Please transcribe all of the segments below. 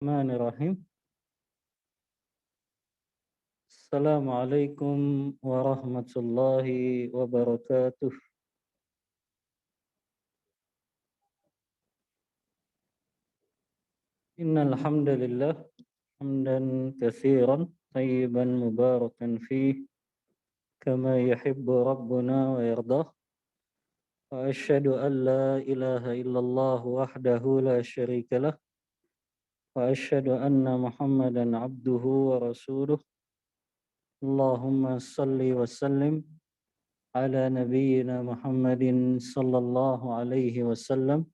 Bismillahirrahmanirrahim. Assalamualaikum warahmatullahi wabarakatuh. Innal hamdalillah hamdan katsiran tayyiban mubarakan fih kama yuhibbu rabbuna wa yardah. Wa asyhadu an la ilaha illallah wahdahu la syarika lah wa asyhadu anna Muhammadan abduhu wa rasuluh. Allahumma salli wa sallim ala nabiyyina Muhammadin sallallahu alaihi wasallam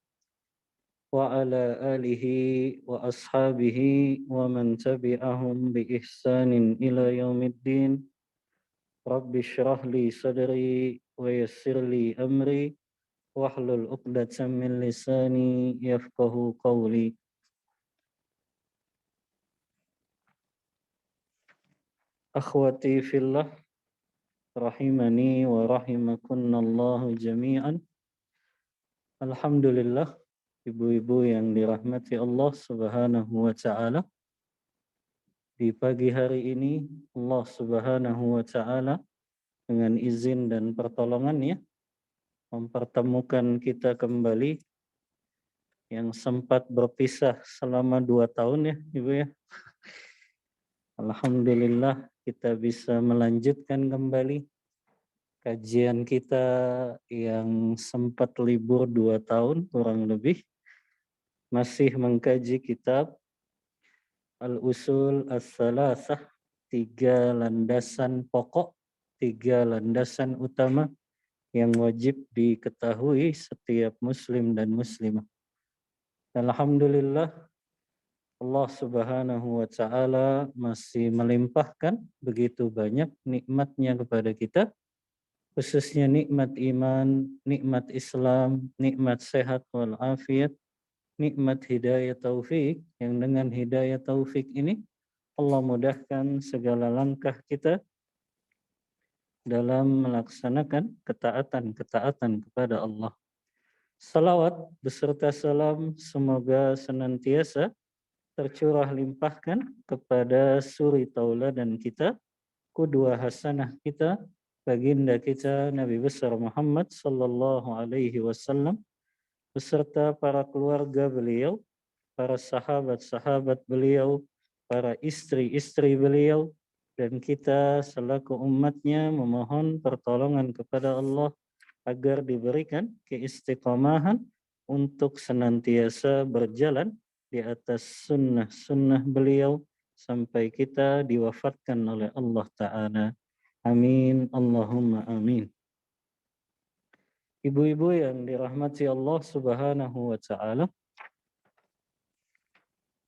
wa ala alihi wa ashabihi wa man tabi'ahum bi ihsanin ila yaumiddin. Rabbi shrah li sadri wa yassir li amri wahlul 'uqdatam min lisani yafqahu qawli. Akhwati fillah rahimani wa rahimakunallahu jami'an. Alhamdulillah, ibu-ibu yang dirahmati Allah Subhanahu wa taala. Di pagi hari ini Allah Subhanahu wa taala dengan izin dan pertolongannya mempertemukan kita kembali yang sempat berpisah selama 2 tahun ya Ibu ya. Alhamdulillah kita bisa melanjutkan kembali kajian kita yang sempat libur 2 tahun kurang lebih, masih mengkaji kitab Al-Usul As-Salasah, 3 landasan pokok, 3 landasan utama yang wajib diketahui setiap muslim dan muslimah. Alhamdulillah Allah Subhanahu wa taala masih melimpahkan begitu banyak nikmatnya kepada kita, khususnya nikmat iman, nikmat Islam, nikmat sehat wal afiat, nikmat hidayah taufik, yang dengan hidayah taufik ini Allah mudahkan segala langkah kita dalam melaksanakan ketaatan kepada Allah. Salawat beserta salam semoga senantiasa tercurah limpahkan kepada suri tauladan kita, qudwah hasanah kita, baginda kita Nabi besar Muhammad sallallahu alaihi wasallam beserta para keluarga beliau, para sahabat-sahabat beliau, para istri-istri beliau, dan kita selaku umatnya memohon pertolongan kepada Allah agar diberikan keistiqomahan untuk senantiasa berjalan di atas sunnah-sunnah beliau sampai kita diwafatkan oleh Allah Ta'ala. Amin. Allahumma amin. Ibu-ibu yang dirahmati Allah Subhanahu wa Ta'ala,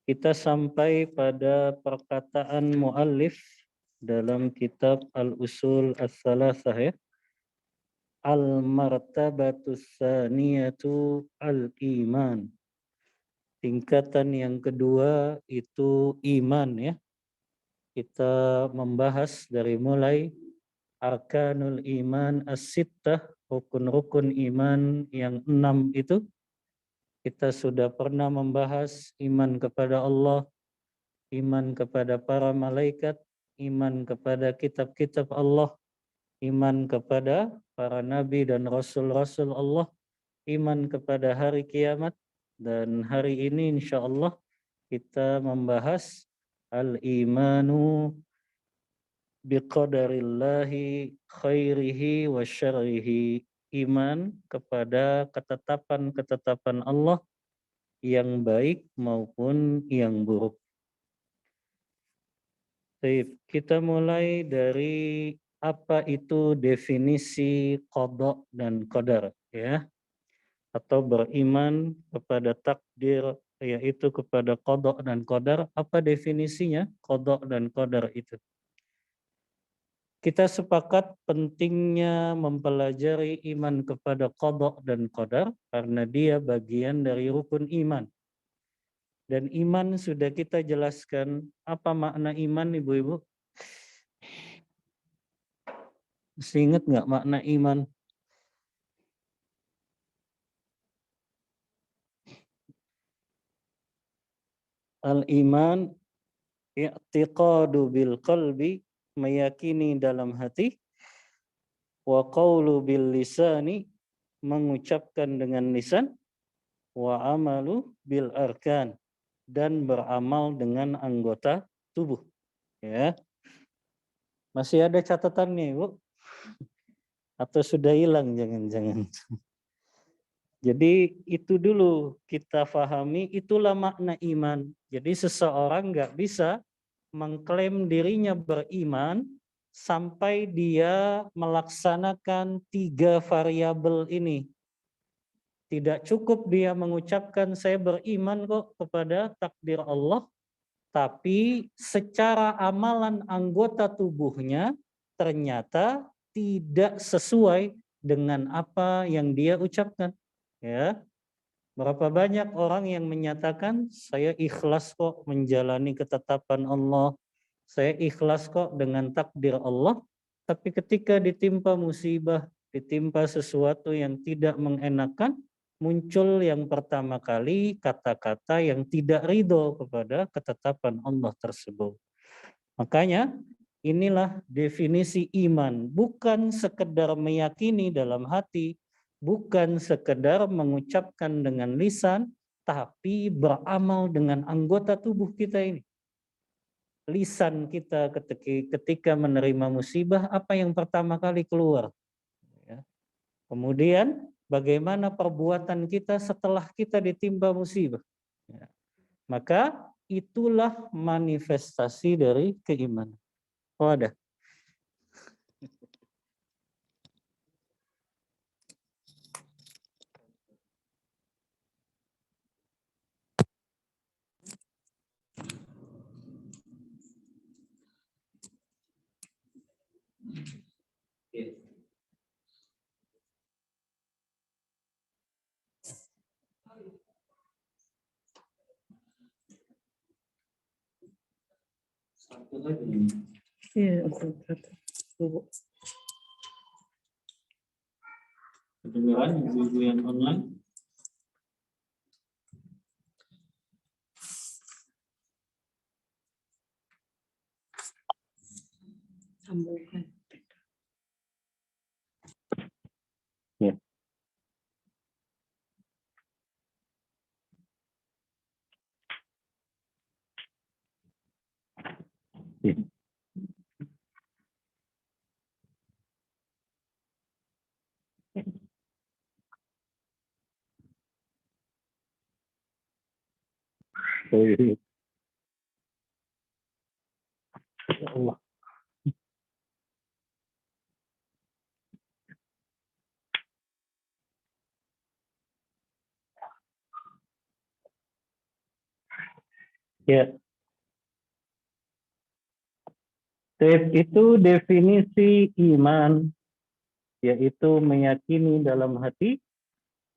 kita sampai pada perkataan muallif dalam kitab Al-Usul As-Salasah ya. Al-martabatus tsaniyatu al-iman. Tingkatan yang kedua itu iman ya. Kita membahas dari mulai arkanul iman as-sittah, rukun-rukun iman yang 6 itu. Kita sudah pernah membahas iman kepada Allah, iman kepada para malaikat, iman kepada kitab-kitab Allah, iman kepada para nabi dan rasul-rasul Allah, iman kepada hari kiamat, dan hari ini insya Allah kita membahas al-imanu biqadarillahi khairihi wa syarrihi, iman kepada ketetapan-ketetapan Allah yang baik maupun yang buruk. Baik, kita mulai dari apa itu definisi qada dan qadar ya, atau beriman kepada takdir, yaitu kepada qada dan qadar. Apa definisinya qada dan qadar itu? Kita sepakat pentingnya mempelajari iman kepada qada dan qadar karena dia bagian dari rukun iman. Dan iman sudah kita jelaskan. Apa makna iman, ibu-ibu? Masih ingat nggak makna iman? Al-iman i'tiqadu bil qalbi, meyakini dalam hati, wa qawlu bil lisani, mengucapkan dengan lisan, wa amalu bil arkan, dan beramal dengan anggota tubuh. Ya, masih ada catatannya, Ibu? Atau sudah hilang jangan-jangan? Jadi itu dulu kita fahami, itulah makna iman. Jadi seseorang nggak bisa mengklaim dirinya beriman sampai dia melaksanakan 3 variabel ini. Tidak cukup dia mengucapkan saya beriman kok kepada takdir Allah, tapi secara amalan anggota tubuhnya ternyata tidak sesuai dengan apa yang dia ucapkan. Ya, berapa banyak orang yang menyatakan saya ikhlas kok menjalani ketetapan Allah, saya ikhlas kok dengan takdir Allah, tapi ketika ditimpa musibah, ditimpa sesuatu yang tidak mengenakan, muncul yang pertama kali kata-kata yang tidak ridho kepada ketetapan Allah tersebut. Makanya inilah definisi iman, bukan sekedar meyakini dalam hati, bukan sekedar mengucapkan dengan lisan, tapi beramal dengan anggota tubuh kita ini. Lisan kita ketika menerima musibah, apa yang pertama kali keluar? Ya. Kemudian bagaimana perbuatan kita setelah kita ditimpa musibah? Ya. Maka itulah manifestasi dari keimanan. Oh ada. Satu lagi. Iya, satu. Kedengaran ibu-ibu yang online? Sambungkan. Ya. Ya. Ya Allah. Ya, itu definisi iman, yaitu meyakini dalam hati,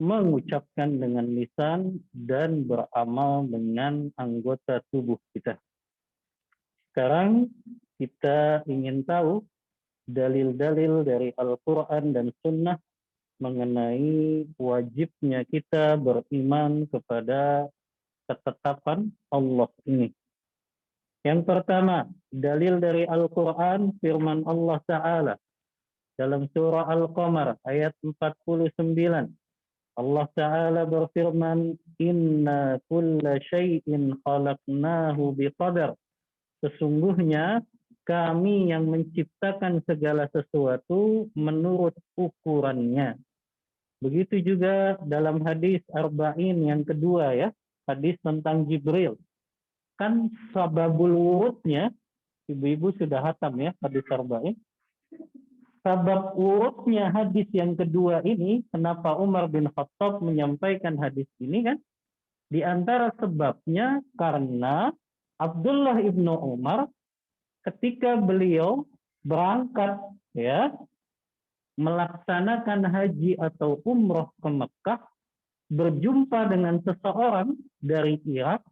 mengucapkan dengan lisan, dan beramal dengan anggota tubuh kita. Sekarang kita ingin tahu dalil-dalil dari Al-Quran dan Sunnah mengenai wajibnya kita beriman kepada ketetapan Allah ini. Yang pertama, dalil dari Al-Quran, firman Allah Ta'ala dalam surah Al-Qamar ayat 49. Allah Ta'ala berfirman, Inna kulla syai'in khalaqnahu biqadar. Sesungguhnya kami yang menciptakan segala sesuatu menurut ukurannya. Begitu juga dalam hadis Arba'in yang kedua ya, hadis tentang Jibril. Kan sababul wurudnya, ibu-ibu sudah hatam ya hadis Arba'in. Sabab urutnya hadis yang kedua ini, kenapa Umar bin Khattab menyampaikan hadis ini kan? Di antara sebabnya karena Abdullah ibnu Umar ketika beliau berangkat ya melaksanakan haji atau umroh ke Mekah, berjumpa dengan seseorang dari Irak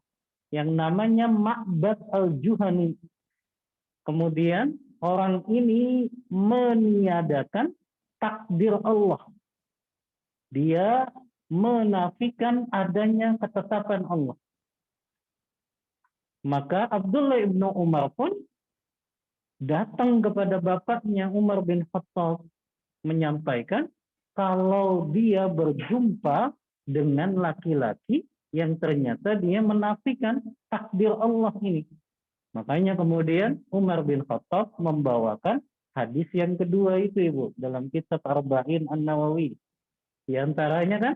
yang namanya Ma'bad al-Juhani. Kemudian orang ini meniadakan takdir Allah. Dia menafikan adanya ketetapan Allah. Maka Abdullah ibnu Umar pun datang kepada bapaknya Umar bin Khattab menyampaikan kalau dia berjumpa dengan laki-laki yang ternyata dia menafikan takdir Allah ini. Makanya kemudian Umar bin Khattab membawakan hadis yang kedua itu, Ibu, dalam kitab Arba'in An-Nawawi. Di antaranya kan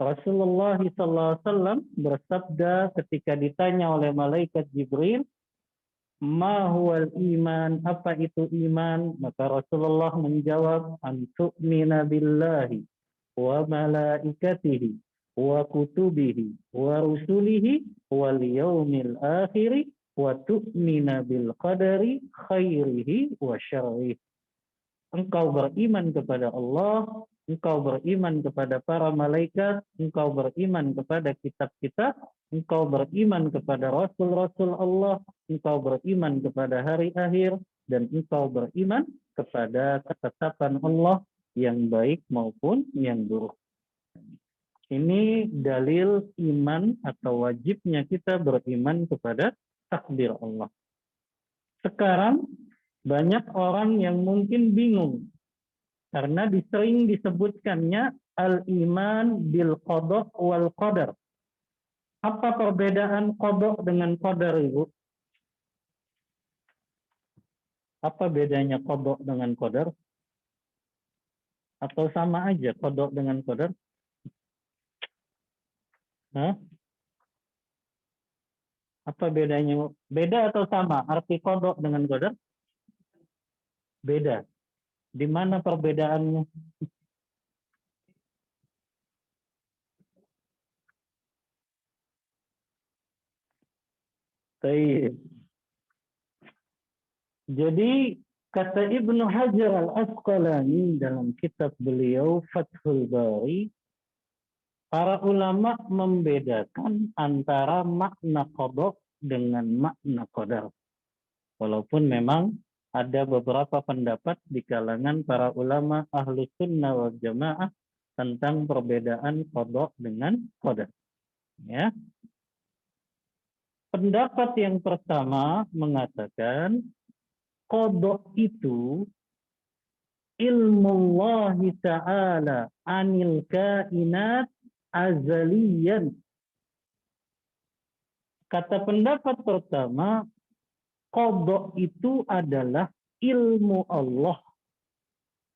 Rasulullah SAW bersabda ketika ditanya oleh malaikat Jibril, "Ma huwal iman?" Apa itu iman? Maka Rasulullah menjawab, "An tu'mina billahi wa malaikatihi wa kutubihi wa rusulihi wal yaumil akhiri wa tu'mina bil qadari khairihi wa syarrihi." Engkau beriman kepada Allah, engkau beriman kepada para malaikat, engkau beriman kepada kitab-kitab, engkau beriman kepada rasul-rasul Allah, engkau beriman kepada hari akhir, dan engkau beriman kepada ketetapan Allah yang baik maupun yang buruk. Ini dalil iman atau wajibnya kita beriman kepada takdir Allah. Sekarang banyak orang yang mungkin bingung karena sering disebutkannya al-iman bil qada wal qadar. Apa perbedaan qada dengan qadar, Ibu? Apa bedanya qada dengan qadar? Atau sama aja qada dengan qadar? Hah? Apa bedanya? Beda atau sama? Arti qada dengan qadar? Beda. Di mana perbedaannya? Baik. Jadi kata Ibnu Hajar Al-Asqalani dalam kitab beliau Fathul Bari, para ulama membedakan antara makna qada dengan makna qadar. Walaupun memang ada beberapa pendapat di kalangan para ulama ahlu sunnah wal jamaah tentang perbedaan qada dengan qadar. Ya. Pendapat yang pertama mengatakan qada itu ilmu Allah Ta'ala anil kainat azaliyan. Kata pendapat pertama, qada itu adalah ilmu Allah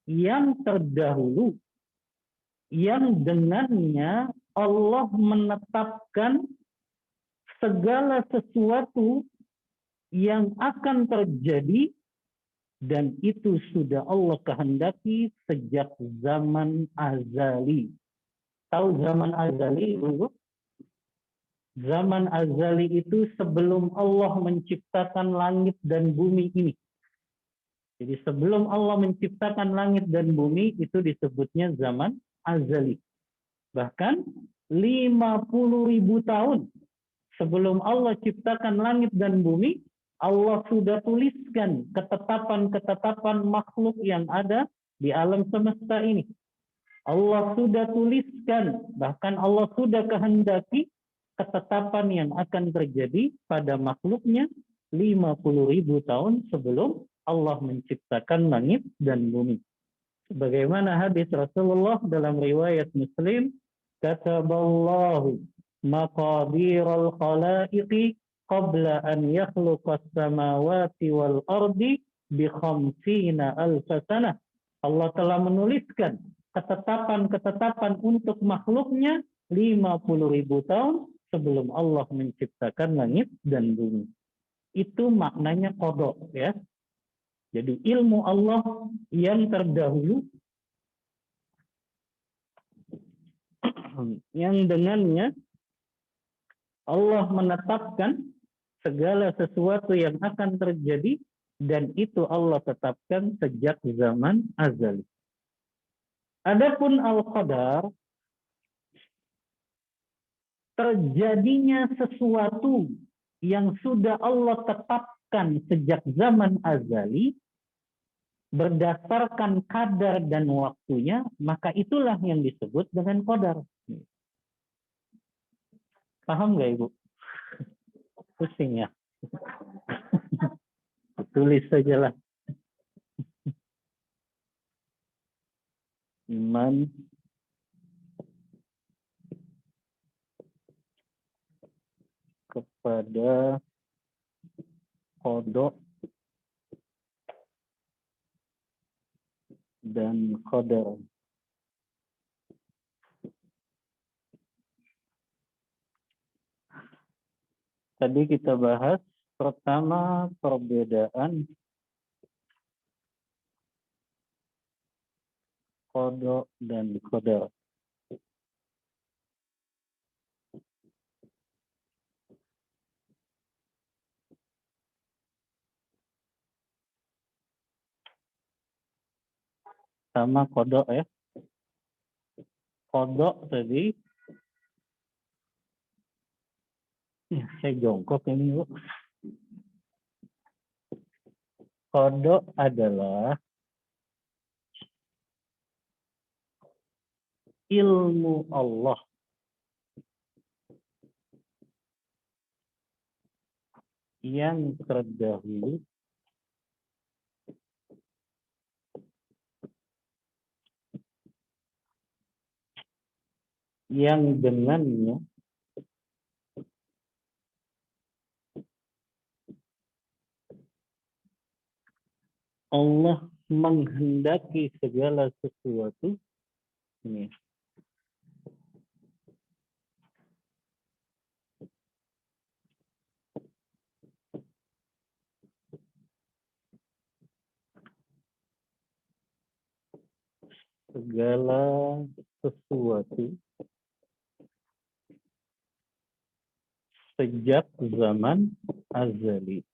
yang terdahulu, yang dengannya Allah menetapkan segala sesuatu yang akan terjadi, dan itu sudah Allah kehendaki sejak zaman azali. Tahu zaman azali, Ibu? Zaman azali itu sebelum Allah menciptakan langit dan bumi ini. Jadi sebelum Allah menciptakan langit dan bumi itu disebutnya zaman azali. Bahkan 50.000 tahun sebelum Allah ciptakan langit dan bumi, Allah sudah tuliskan ketetapan-ketetapan makhluk yang ada di alam semesta ini. Allah sudah tuliskan, bahkan Allah sudah kehendaki ketetapan yang akan terjadi pada makhluknya 50.000 tahun sebelum Allah menciptakan langit dan bumi. Sebagaimana hadis Rasulullah dalam riwayat Muslim, kataballahu maqadiral khalaiqi qabla an yakhluqas samawati wal ardi bi khamsina alfa sanah. Allah telah menuliskan ketetapan-ketetapan untuk makhluknya 50.000 tahun sebelum Allah menciptakan langit dan bumi. Itu maknanya qada, ya. Jadi ilmu Allah yang terdahulu yang dengannya Allah menetapkan segala sesuatu yang akan terjadi, dan itu Allah tetapkan sejak zaman azali. Adapun al-qadar, terjadinya sesuatu yang sudah Allah tetapkan sejak zaman azali berdasarkan kadar dan waktunya, maka itulah yang disebut dengan qadar. Paham nggak, Ibu? Pusing ya? Tulis sajalah. Iman kepada qada dan qadar. Tadi kita bahas pertama perbedaan qada dan qadar. Sama qada ya. Qada tadi, ya, saya jongkok ini Bu. Qada adalah ilmu Allah yang terdahulu yang dengannya Allah menghendaki segala sesuatu. Ini. Segala sesuatu sejak zaman azali.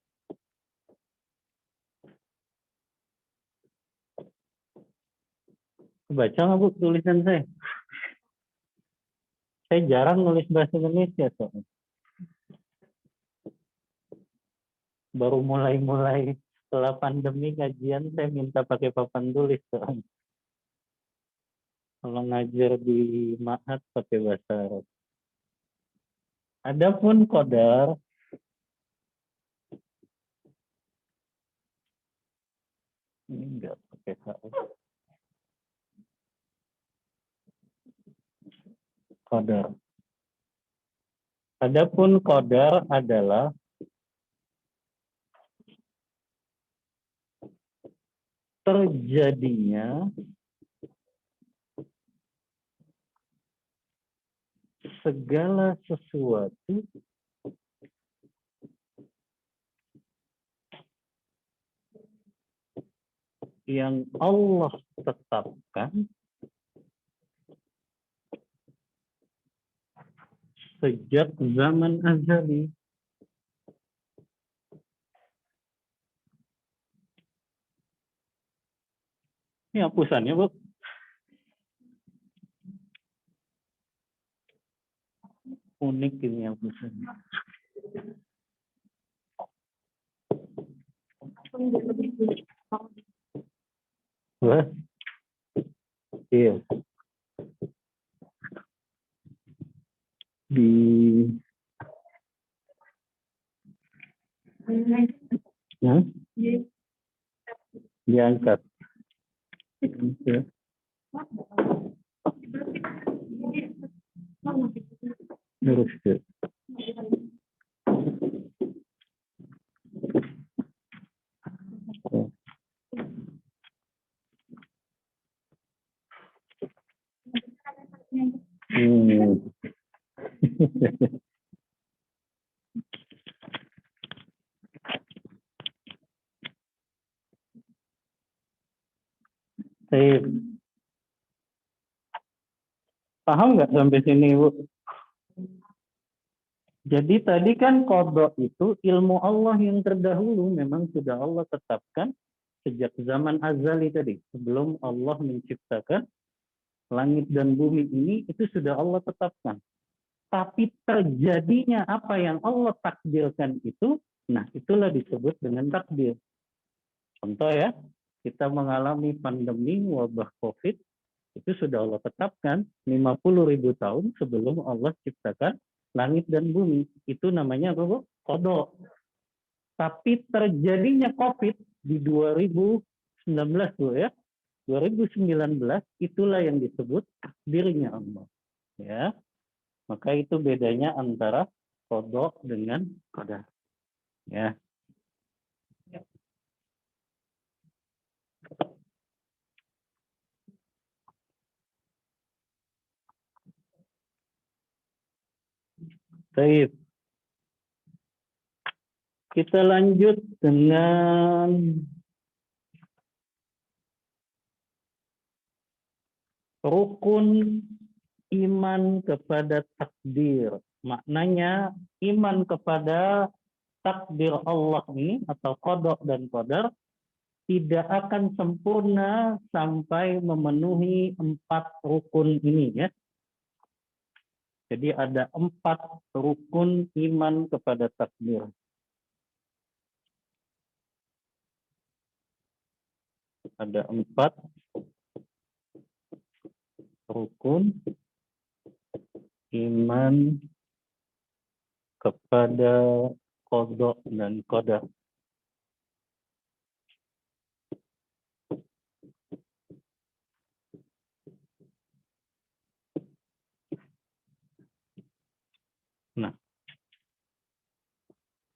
Baca nggak Bu tulisan saya? Saya jarang nulis bahasa Indonesia soalnya. Baru mulai-mulai setelah pandemi kajian saya minta pakai papan tulis soalnya. Kalau ngajar di ma'had pakai bahasa Arab. Adapun qadar ini enggak pakai huruf. Qadar. Adapun qadar adalah terjadinya segala sesuatu yang Allah tetapkan sejak zaman azali. Ini hapusannya, Bu. Unik ini hapusannya. Wah. Iya. Diangkat. Oke. Lurus ke. Paham nggak sampai sini, Bu? Jadi tadi kan qada itu ilmu Allah yang terdahulu memang sudah Allah tetapkan sejak zaman azali tadi. Sebelum Allah menciptakan langit dan bumi ini, itu sudah Allah tetapkan. Tapi terjadinya apa yang Allah takdirkan itu, nah itulah disebut dengan takdir. Contoh ya, kita mengalami pandemi wabah COVID, itu sudah Allah tetapkan 50.000 tahun sebelum Allah ciptakan langit dan bumi. Itu namanya apa, Bu? Qada. Tapi terjadinya COVID di 2019 tuh ya, 2019 itulah yang disebut takdirnya Allah. Ya, maka itu bedanya antara qada dengan qadar. Ya. Baik. Kita lanjut dengan rukun iman kepada takdir. Maknanya iman kepada takdir Allah ini atau qada dan qadar tidak akan sempurna sampai memenuhi 4 rukun ini ya. Jadi ada 4 rukun iman kepada takdir. Ada 4 rukun iman kepada qada dan qadar. Nah,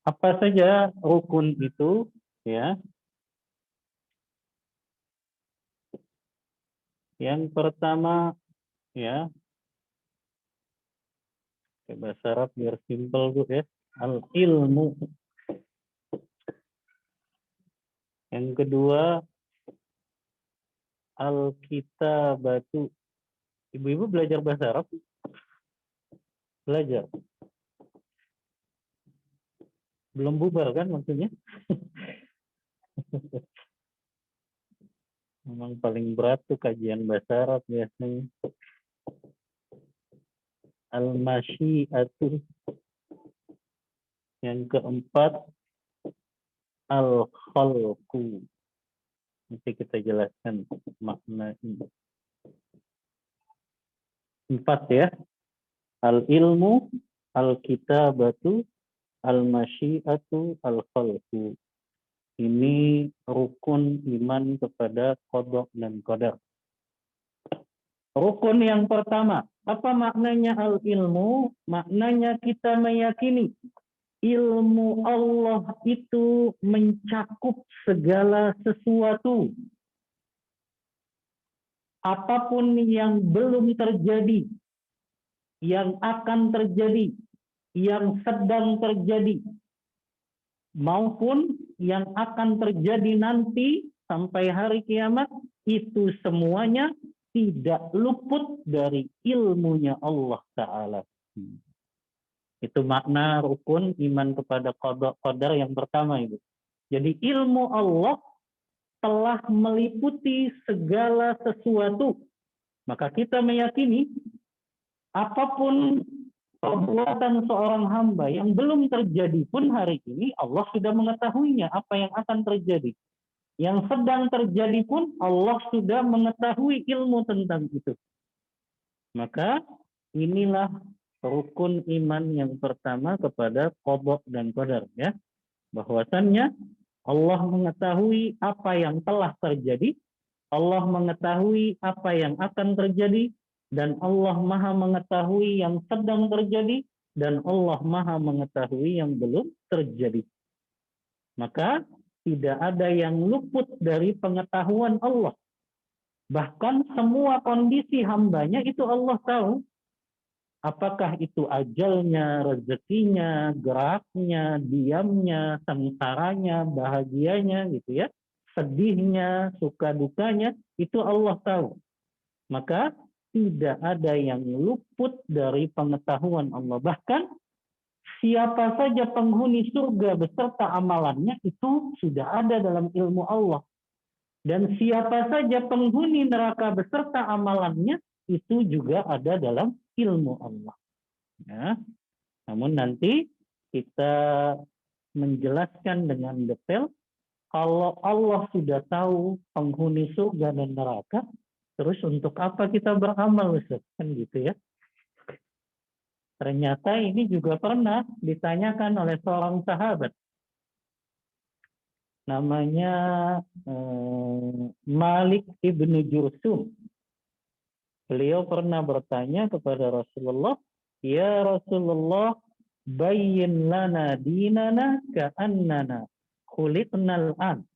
apa saja rukun itu ya? Yang pertama ya, bahasa Arab biar simpel Bu ya. Al-ilmu. Yang kedua al-kitabatu. Ibu-ibu belajar bahasa Arab? Belajar. Belum bubar kan maksudnya? Memang paling berat tuh kajian bahasa Arab biasanya. Al-masyiatu. Yang keempat al-khalqu. Nanti kita jelaskan makna ini. 4 ya. Al-ilmu, al-kitabatu, al-masyiatu, al-khalqu. Ini rukun iman kepada qada dan qadar. Rukun yang pertama, apa maknanya al-ilmu? Maknanya kita meyakini ilmu Allah itu mencakup segala sesuatu. Apapun yang belum terjadi, yang akan terjadi, yang sedang terjadi, maupun yang akan terjadi nanti sampai hari kiamat, itu semuanya tidak luput dari ilmunya Allah Ta'ala. Itu makna rukun iman kepada qadar yang pertama itu. Jadi ilmu Allah telah meliputi segala sesuatu. Maka kita meyakini apapun perbuatan seorang hamba yang belum terjadi pun hari ini, Allah sudah mengetahuinya apa yang akan terjadi. Yang sedang terjadi pun Allah sudah mengetahui ilmu tentang itu. Maka inilah rukun iman yang pertama kepada qada dan qadar ya. Bahwasannya Allah mengetahui apa yang telah terjadi, Allah mengetahui apa yang akan terjadi, dan Allah Maha mengetahui yang sedang terjadi, dan Allah Maha mengetahui yang belum terjadi. Maka tidak ada yang luput dari pengetahuan Allah. Bahkan semua kondisi hambanya itu Allah tahu. Apakah itu ajalnya, rezekinya, geraknya, diamnya, sengsaranya, bahagianya gitu ya. Sedihnya, suka dukanya, itu Allah tahu. Maka tidak ada yang luput dari pengetahuan Allah. Bahkan siapa saja penghuni surga beserta amalannya itu sudah ada dalam ilmu Allah. Dan siapa saja penghuni neraka beserta amalannya itu juga ada dalam ilmu Allah. Ya. Namun nanti kita menjelaskan dengan detail kalau Allah sudah tahu penghuni surga dan neraka, terus untuk apa kita beramal, Ustaz? Kan gitu ya. Ternyata ini juga pernah ditanyakan oleh seorang sahabat. namanya Malik ibnu Jursum. Beliau pernah bertanya kepada Rasulullah, "Ya Rasulullah, bayyin lana dinana ka'annana khuliqnal an."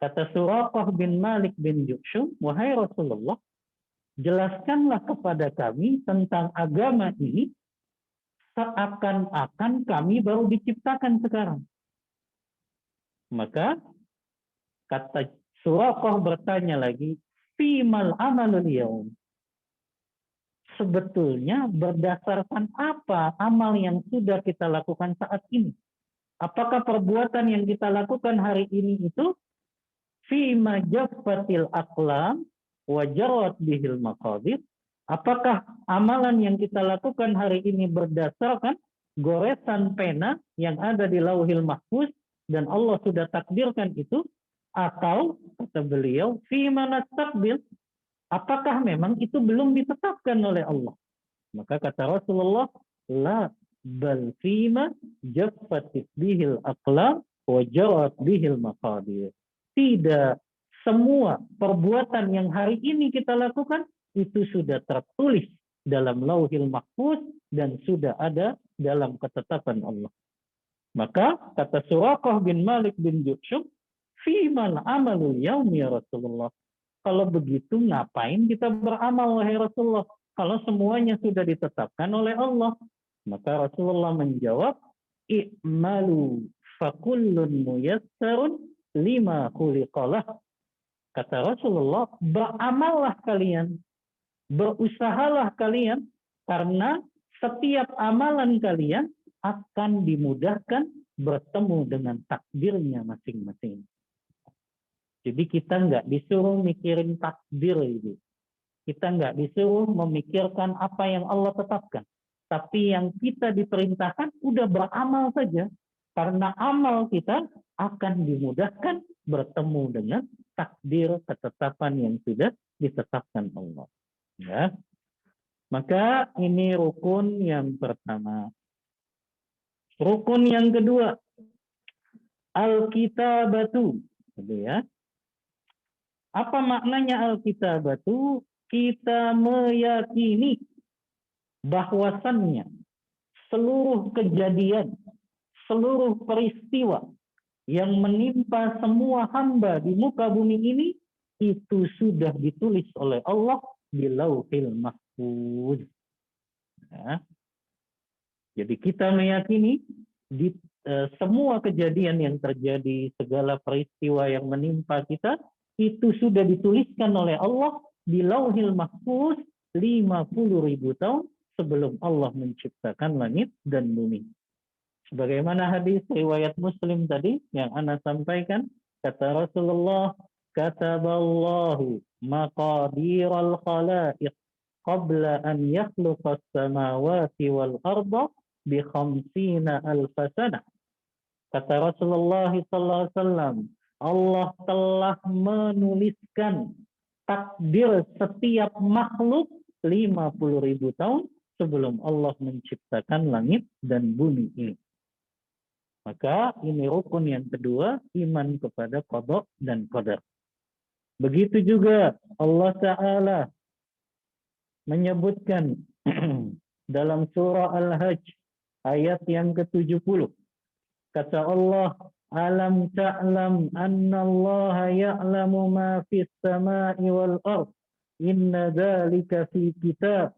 Kata Suraqah bin Malik bin Jursum, "Wahai Rasulullah, jelaskanlah kepada kami tentang agama ini seakan-akan kami baru diciptakan sekarang." Maka kata Suraqah bertanya lagi, "Fimal amalul yaum?" Sebetulnya berdasarkan apa amal yang sudah kita lakukan saat ini? Apakah perbuatan yang kita lakukan hari ini itu fima jaffatil aqlam wa jarat bihil maqadir? Apakah amalan yang kita lakukan hari ini berdasarkan goresan pena yang ada di Lauhil Mahfuz dan Allah sudah takdirkan itu, atau kata beliau fima nastaqbil, apakah memang itu belum ditetapkan oleh Allah? Maka kata Rasulullah, la bal fima jaffatit bihil aqlam wa jarat bihil maqadir. Tidak semua perbuatan yang hari ini kita lakukan itu sudah tertulis dalam Lauhil Mahfuz dan sudah ada dalam ketetapan Allah. Maka kata Suraqah bin Malik bin Jushum, fiman amalul yaum ya Rasulullah. Kalau begitu ngapain kita beramal wahai Rasulullah? Kalau semuanya sudah ditetapkan oleh Allah. Maka Rasulullah menjawab, i'malu fakullun muyassarun lima khuliqalah. Kata Rasulullah, beramallah kalian, berusahalah kalian, karena setiap amalan kalian akan dimudahkan bertemu dengan takdirnya masing-masing. Jadi kita nggak disuruh mikirin takdir itu. Kita nggak disuruh memikirkan apa yang Allah tetapkan. Tapi yang kita diperintahkan udah beramal saja. Karena amal kita akan dimudahkan bertemu dengan takdir ketetapan yang sudah ditetapkan Allah. Ya. Maka ini rukun yang pertama. Rukun yang kedua, al-kitabatu. Gitu ya. Apa maknanya al-kitabatu? Kita meyakini bahwasannya seluruh kejadian, seluruh peristiwa yang menimpa semua hamba di muka bumi ini itu sudah ditulis oleh Allah di Lauhil Mahfuz. Ya. Jadi kita meyakini di semua kejadian yang terjadi, segala peristiwa yang menimpa kita itu sudah dituliskan oleh Allah di Lauhil Mahfuz 50.000 tahun sebelum Allah menciptakan langit dan bumi. Sebagaimana hadis riwayat Muslim tadi yang Ana sampaikan, kata Rasulullah, kataballahu maqadiral khalaiq qabla an yakhluqas samawati wal arda bi khamsina alfasana. Kata Rasulullah SAW, Allah telah menuliskan takdir setiap makhluk 50.000 tahun sebelum Allah menciptakan langit dan bumi ini. Maka ini rukun yang kedua, iman kepada qada dan qadar. Begitu juga Allah Ta'ala menyebutkan dalam surah Al-Hajj ayat yang ke-70. Kata Allah, alam ta'lam anna Allah ya'lamu ma fis sama'i wal ard. Inna dzalika fi kitab.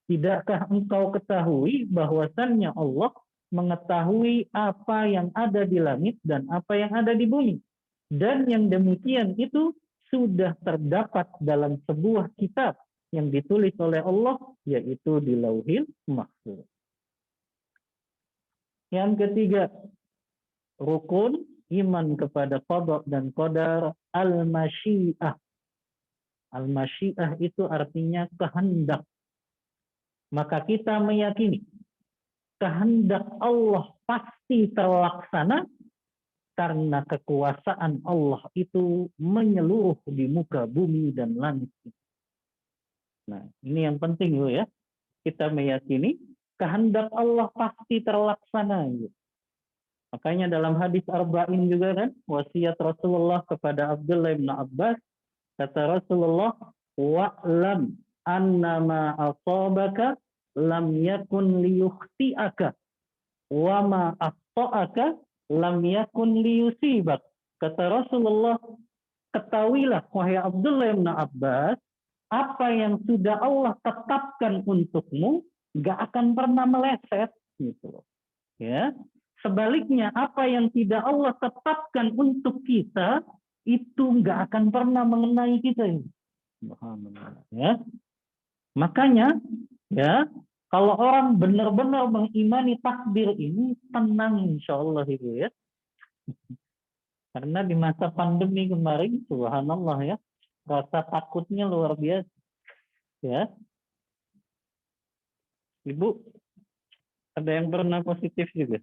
Tidakkah engkau ketahui bahwasannya Allah mengetahui apa yang ada di langit dan apa yang ada di bumi. Dan yang demikian itu sudah terdapat dalam sebuah kitab yang ditulis oleh Allah, yaitu di Lauhil Mahfuz. Yang ketiga, rukun iman kepada qada dan qadar al-masyiah. Al-masyiah itu artinya kehendak. Maka kita meyakini kehendak Allah pasti terlaksana karena kekuasaan Allah itu menyeluruh di muka bumi dan langit. Nah, ini yang penting ya. Kita meyakini kehendak Allah pasti terlaksana. Makanya dalam hadis Arba'in juga kan, wasiat Rasulullah kepada Abdullah bin Abbas, kata Rasulullah, wa'lam annama asabaka lam yakun liyukhti'aka wa ma akhta'aka lam yakun liyusibak. Kata Rasulullah, ketahuilah wahai Abdullah bin Abbas, apa yang sudah Allah tetapkan untukmu nggak akan pernah meleset gitu. Ya. Sebaliknya apa yang tidak Allah tetapkan untuk kita itu nggak akan pernah mengenai kita. Ya. Makanya ya kalau orang benar-benar mengimani takdir ini tenang insya Allah Ibu ya. Karena di masa pandemi kemarin subhanallah ya rasa takutnya luar biasa ya. Ibu ada yang pernah positif juga?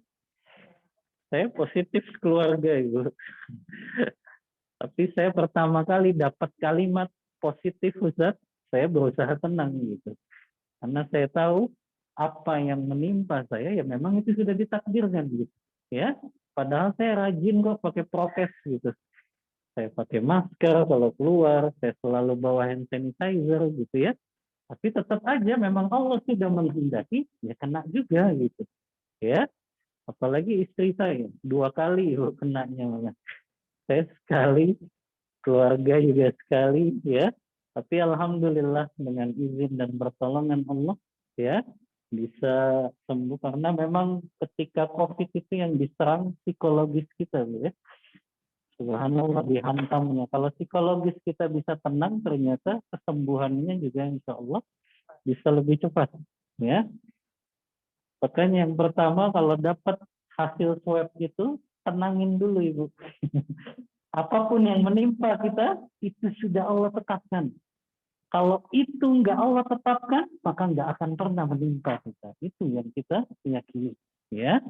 Saya positif keluarga Ibu. Tapi saya pertama kali dapat kalimat positif Ustaz, saya berusaha tenang gitu. Karena saya tahu apa yang menimpa saya ya memang itu sudah ditakdirkan gitu. Ya, padahal saya rajin kok pakai prokes gitu. Saya pakai masker kalau keluar, saya selalu bawa hand sanitizer gitu ya. Tapi tetap aja memang Allah sudah menghendaki ya kena juga gitu. Ya, apalagi istri saya 2 kali kenanya. Saya sekali, keluarga juga sekali ya. Tapi alhamdulillah dengan izin dan pertolongan Allah ya bisa sembuh karena memang ketika COVID itu yang diserang psikologis kita ya. Subhanallah dihantamnya. Kalau psikologis kita bisa tenang ternyata kesembuhannya juga insya Allah bisa lebih cepat ya. Makanya yang pertama kalau dapat hasil swab itu tenangin dulu Ibu. Apapun yang menimpa kita, itu sudah Allah tetapkan. Kalau itu nggak Allah tetapkan, maka nggak akan pernah menimpa kita. Itu yang kita yakini. Ya.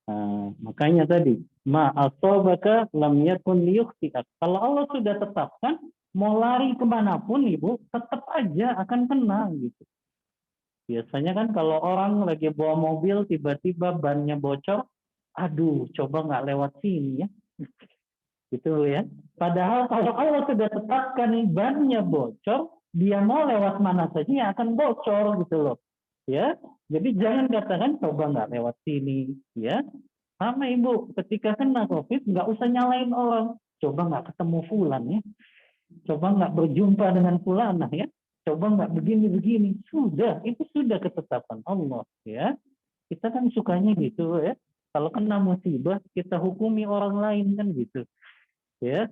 Nah, makanya tadi, ma'asobaka lam yakun liyukhti'ak. Kalau Allah sudah tetapkan, mau lari kemanapun Ibu, tetap aja akan kena. Gitu. Biasanya kan kalau orang lagi bawa mobil, tiba-tiba bannya bocor, aduh, coba nggak lewat sini ya. Gitu ya. Padahal kalau Allah sudah tetapkan bannya bocor, dia mau lewat mana saja ya akan bocor gitu loh. Ya. Jadi jangan katakan coba nggak lewat sini, ya. Sama Ibu, ketika kena COVID nggak usah nyalain orang. Coba nggak ketemu fulan ya. Coba nggak berjumpa dengan fulanah ya. Coba nggak begini-begini. Sudah, itu sudah ketetapan Allah ya. Kita kan sukanya gitu ya. Kalau kena musibah kita hukumi orang lain kan gitu. Ya.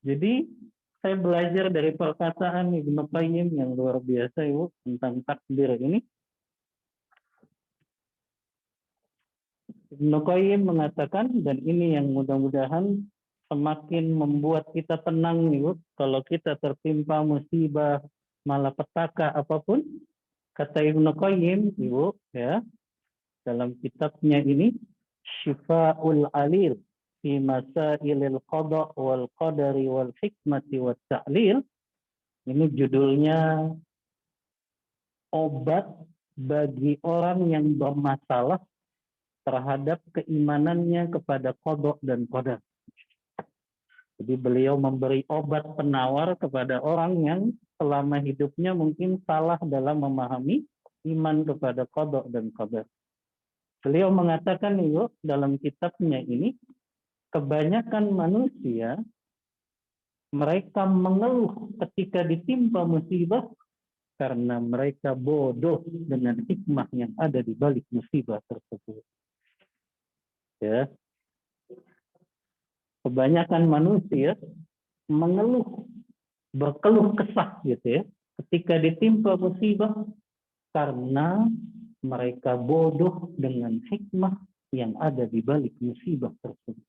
Jadi saya belajar dari perkataan Ibnu Qayyim yang luar biasa Ibu tentang takdir ini. Ibnu Qayyim mengatakan dan ini yang mudah-mudahan semakin membuat kita tenang Ibu kalau kita tertimpa musibah malapetaka apapun, kata Ibnu Qayyim Ibu ya dalam kitabnya ini Syifa'ul Alil fi masailil qada wal qadari wal hikmati wat ta'lil. Ini judulnya obat bagi orang yang bermasalah terhadap keimanannya kepada qada dan qadar. Jadi beliau memberi obat penawar kepada orang yang selama hidupnya mungkin salah dalam memahami iman kepada qada dan qadar. Beliau mengatakan Ibu dalam kitabnya ini kebanyakan manusia mereka mengeluh ketika ditimpa musibah karena mereka bodoh dengan hikmah yang ada di balik musibah tersebut. Ya. Kebanyakan manusia mengeluh, berkeluh kesah gitu ya, ketika ditimpa musibah karena mereka bodoh dengan hikmah yang ada di balik musibah tersebut.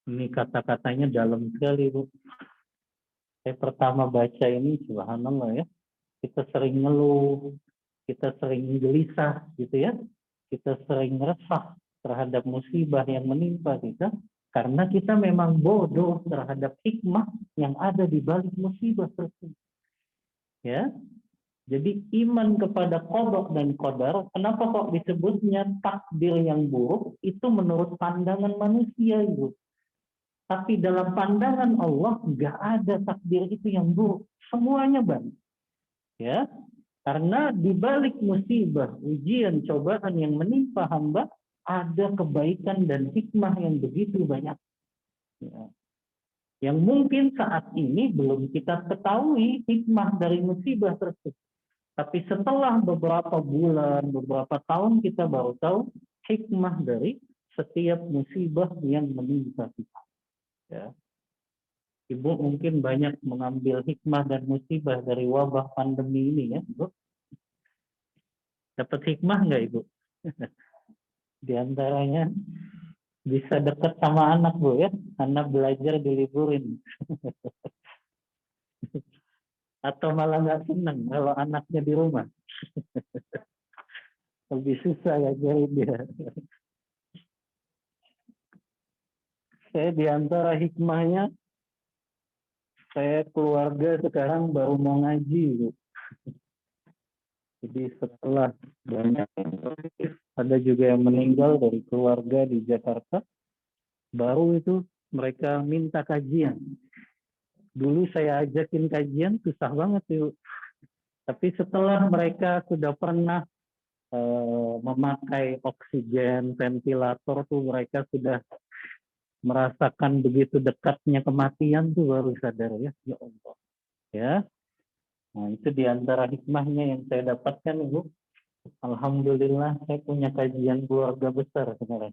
Ini kata-katanya dalam sekali Bu. Saya pertama baca ini subhanallah ya. Kita sering ngeluh, kita sering gelisah gitu ya. Kita sering resah terhadap musibah yang menimpa kita karena kita memang bodoh terhadap hikmah yang ada di balik musibah tersebut. Ya. Jadi iman kepada qada dan qadar, kenapa kok disebutnya takdir yang buruk? Itu menurut pandangan manusia itu. Tapi dalam pandangan Allah nggak ada takdir itu yang buruk. Semuanya baik. Ya, karena di balik musibah, ujian, cobaan yang menimpa hamba, ada kebaikan dan hikmah yang begitu banyak. Ya. Yang mungkin saat ini belum kita ketahui hikmah dari musibah tersebut. Tapi setelah beberapa bulan, beberapa tahun kita baru tahu hikmah dari setiap musibah yang menimpa kita. Ya. Ibu mungkin banyak mengambil hikmah dan musibah dari wabah pandemi ini ya, Ibu. Dapat hikmah nggak Ibu? Di antaranya bisa dekat sama anak Bu ya, anak belajar diliburin. Atau malah nggak senang kalau anaknya di rumah. Lebih susah ya jadi dia. Saya di antara hikmahnya, saya keluarga sekarang baru mau ngaji Bu. Jadi setelah banyak ada juga yang meninggal dari keluarga di Jakarta, baru itu mereka minta kajian. Dulu saya ajakin kajian susah banget tuh. Tapi setelah mereka sudah pernah memakai oksigen, ventilator tuh mereka sudah merasakan begitu dekatnya kematian tuh baru sadar ya, ya Allah. Ya. Nah, itu diantara hikmahnya yang saya dapatkan Ibu. Alhamdulillah saya punya kajian keluarga besar sekarang.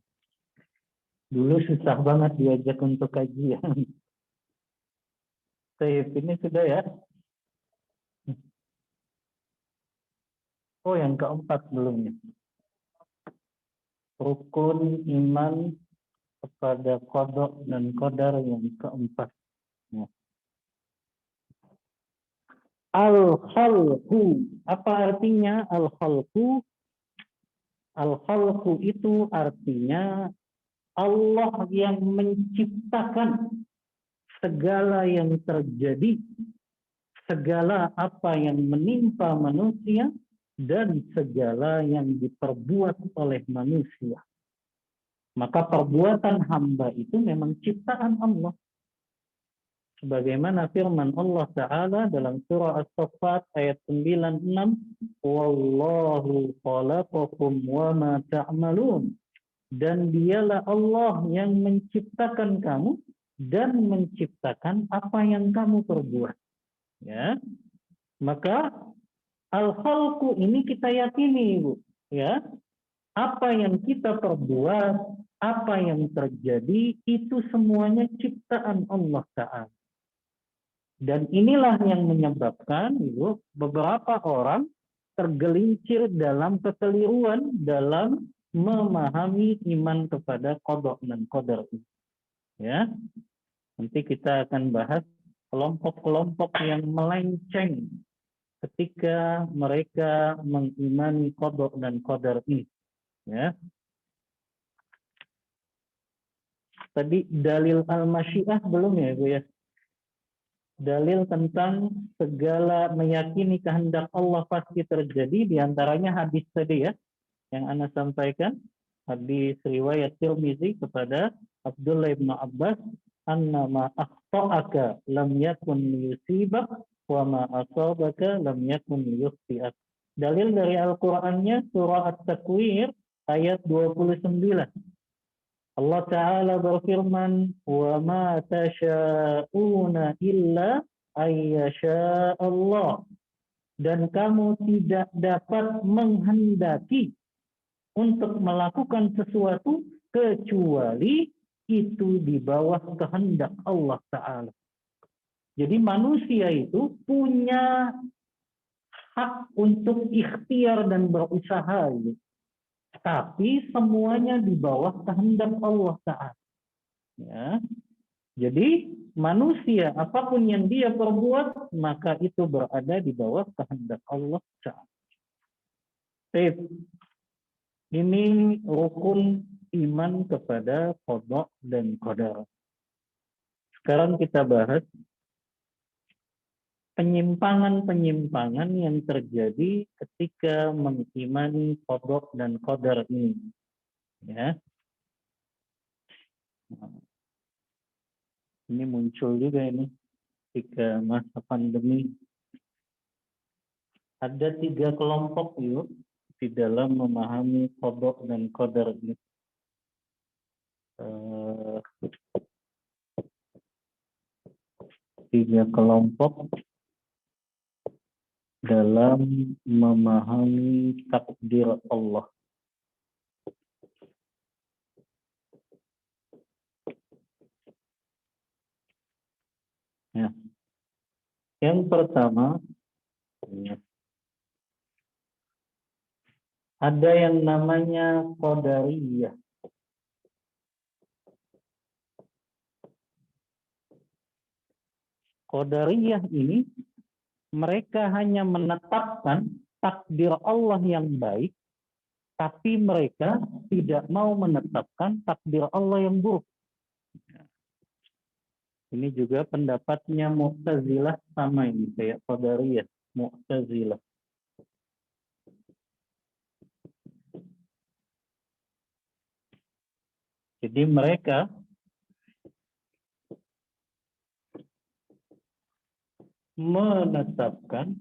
Dulu susah banget diajak untuk kajian. Ini sudah ya. Oh, yang keempat belumnya. Rukun iman kepada qada dan qadar yang keempat. Al-khalqu. Apa artinya al-khalqu? Al-khalqu itu artinya Allah yang menciptakan segala yang terjadi, segala apa yang menimpa manusia, dan segala yang diperbuat oleh manusia. Maka perbuatan hamba itu memang ciptaan Allah. Sebagaimana firman Allah Ta'ala dalam surah As-Saffat ayat 96, Wallahu khalaqakum wa ma ta'malun. Dan dialah Allah yang menciptakan kamu dan menciptakan apa yang kamu perbuat. Ya, maka al-khalqu ini kita yakini, Ibu. Ya, apa yang kita perbuat, apa yang terjadi, itu semuanya ciptaan Allah Ta'ala. Dan inilah yang menyebabkan Ibu, beberapa orang tergelincir dalam kekeliruan dalam memahami iman kepada qada dan qadar. Ya, nanti kita akan bahas kelompok-kelompok yang melenceng ketika mereka mengimani qada dan qadar ini. Ya. Tadi dalil al-masyiah belum ya, Bu ya? Dalil tentang segala meyakini kehendak Allah pasti terjadi, diantaranya hadis tadi ya, yang Anda sampaikan, hadis riwayat Tirmizi kepada Abdullah bin Abbas, anna ma akhta'aka lam yakun yusibak wa ma asabaka lam yakun yukhti'ak. Dalil dari Al-Qur'annya surah At-Takwir ayat 29. Allah Ta'ala berfirman, وَمَا تَشَاءُونَ إِلَّا أَيَّشَاءَ اللَّهِ. Dan kamu tidak dapat menghendaki untuk melakukan sesuatu kecuali itu di bawah kehendak Allah Ta'ala. Jadi manusia itu punya hak untuk ikhtiar dan berusaha. Tapi semuanya di bawah kehendak Allah Ta'ala. Ya. Jadi manusia apapun yang dia perbuat maka itu berada di bawah kehendak Allah Ta'ala. Ini rukun iman kepada qada dan qadar. Sekarang kita bahas penyimpangan-penyimpangan yang terjadi ketika mengimani qada dan qadar ini. Ya. Ini muncul juga ini ketika masa pandemi. Ada 3 kelompok yuk di dalam memahami qada dan qadar ini. 3 kelompok dalam memahami takdir Allah. Ya. Yang pertama, ada yang namanya qadariyah. Qadariyah ini mereka hanya menetapkan takdir Allah yang baik, tapi mereka tidak mau menetapkan takdir Allah yang buruk. Ini juga pendapatnya Mu'tazilah sama ini, kayak Qadariyah, Mu'tazilah. Jadi mereka menetapkan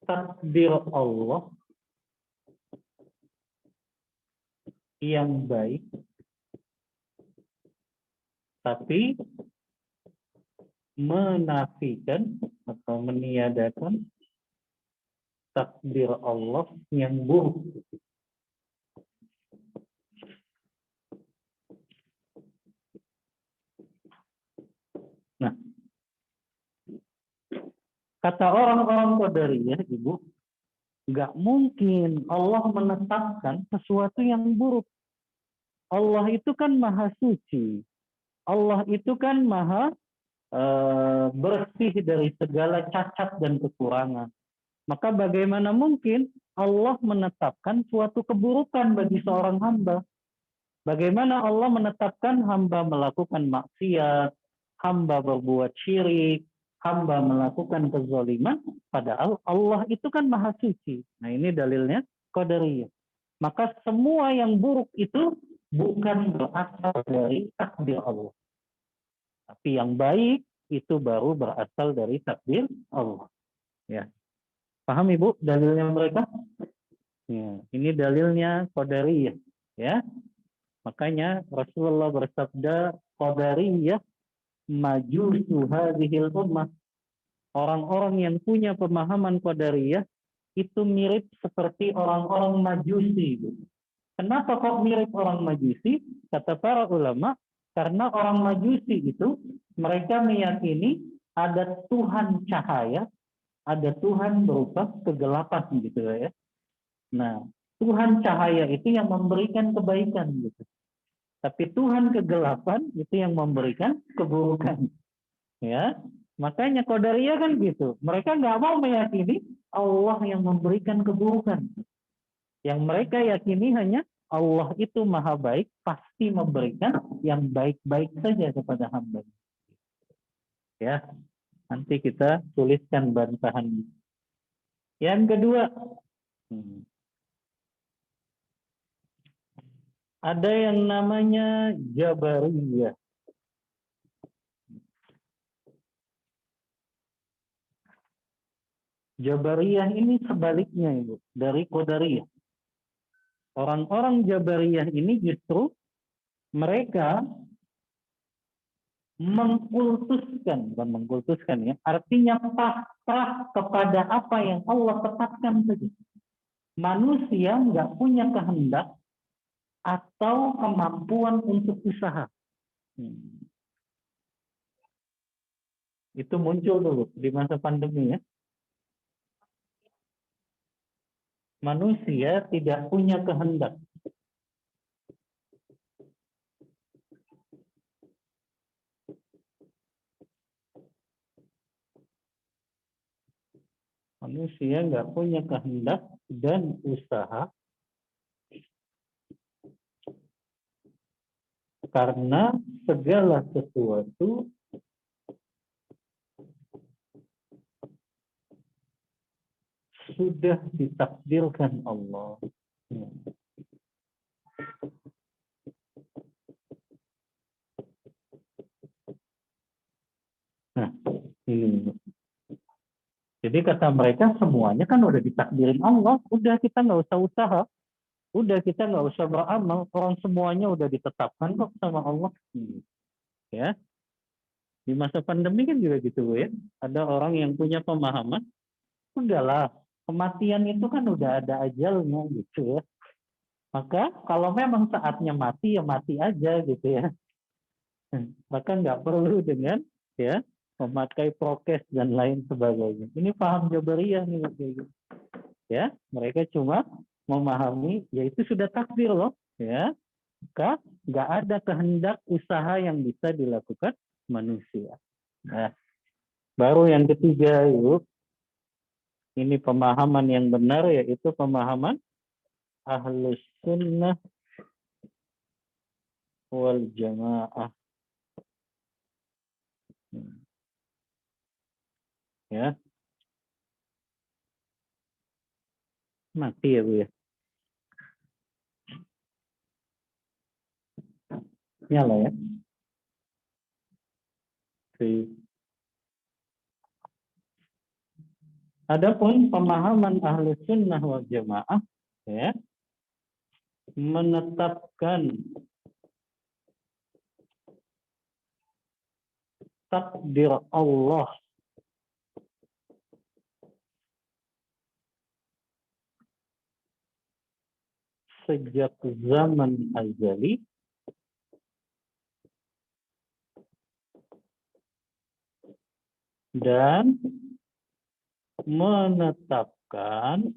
takdir Allah yang baik, tapi menafikan atau meniadakan takdir Allah yang buruk. Nah, kata orang-orang Qadariyah, Ibu, nggak mungkin Allah menetapkan sesuatu yang buruk. Allah itu kan maha suci. Allah itu kan maha bersih dari segala cacat dan kekurangan. Maka bagaimana mungkin Allah menetapkan suatu keburukan bagi seorang hamba? Bagaimana Allah menetapkan hamba melakukan maksiat, hamba berbuat syirik, hamba melakukan kezaliman, padahal Allah itu kan maha suci. Nah, ini dalilnya qadariyah. Maka semua yang buruk itu bukan berasal dari takdir Allah. Tapi yang baik itu baru berasal dari takdir Allah. Ya. Paham Ibu dalilnya mereka? Ya, ini dalilnya qadariyah, ya. Makanya Rasulullah bersabda, qadariyah majusu hadhil ummah. Orang-orang yang punya pemahaman qadariyah itu mirip seperti orang-orang Majusi. Kenapa kok mirip orang Majusi? Kata para ulama, karena orang Majusi itu mereka meyakini ada Tuhan cahaya, ada Tuhan berupa kegelapan gitu ya. Nah, Tuhan cahaya itu yang memberikan kebaikan gitu. Tapi Tuhan kegelapan itu yang memberikan keburukan. Ya, makanya Qadariyah kan gitu. Mereka nggak mau meyakini Allah yang memberikan keburukan. Yang mereka yakini hanya Allah itu maha baik, pasti memberikan yang baik-baik saja kepada hamba. Ya, nanti kita tuliskan bantahan. Yang kedua, ada yang namanya Jabariyah. Jabariyah ini sebaliknya Ibu, dari Qadariyah. Orang-orang Jabariyah ini justru mereka mengkultuskan, bukan mengkultuskan ya, artinya pasrah kepada apa yang Allah tetapkan saja. Manusia nggak punya kehendak atau kemampuan untuk usaha. Itu muncul dulu di masa pandemi ya. Manusia tidak punya kehendak. Manusia nggak punya kehendak dan usaha karena segala sesuatu sudah ditakdirkan Allah. Nah, ini. Jadi kata mereka semuanya kan udah ditakdirin Allah, udah kita nggak usah usaha, udah kita nggak usah beramal, orang semuanya udah ditetapkan kok sama Allah. Ya, di masa pandemi kan juga gitu Bu, ya. Ada orang yang punya pemahaman, udahlah kematian itu kan udah ada ajalnya gitu ya. Maka kalau memang saatnya mati ya mati aja gitu ya. Maka nggak perlu dengan ya memakai prokes dan lain sebagainya. Ini paham Jabariyah nih gitu. Ya, mereka cuma memahami yaitu sudah takdir loh, ya. Maka nggak ada kehendak usaha yang bisa dilakukan manusia. Nah, baru yang ketiga yuk, ini pemahaman yang benar yaitu pemahaman Ahlus Sunnah wal Jamaah. Ya, mati ya Bu ya. Nyala ya. Adapun pemahaman Ahlus Sunnah wal Jamaah ya, menetapkan takdir Allah sejak zaman azali dan menetapkan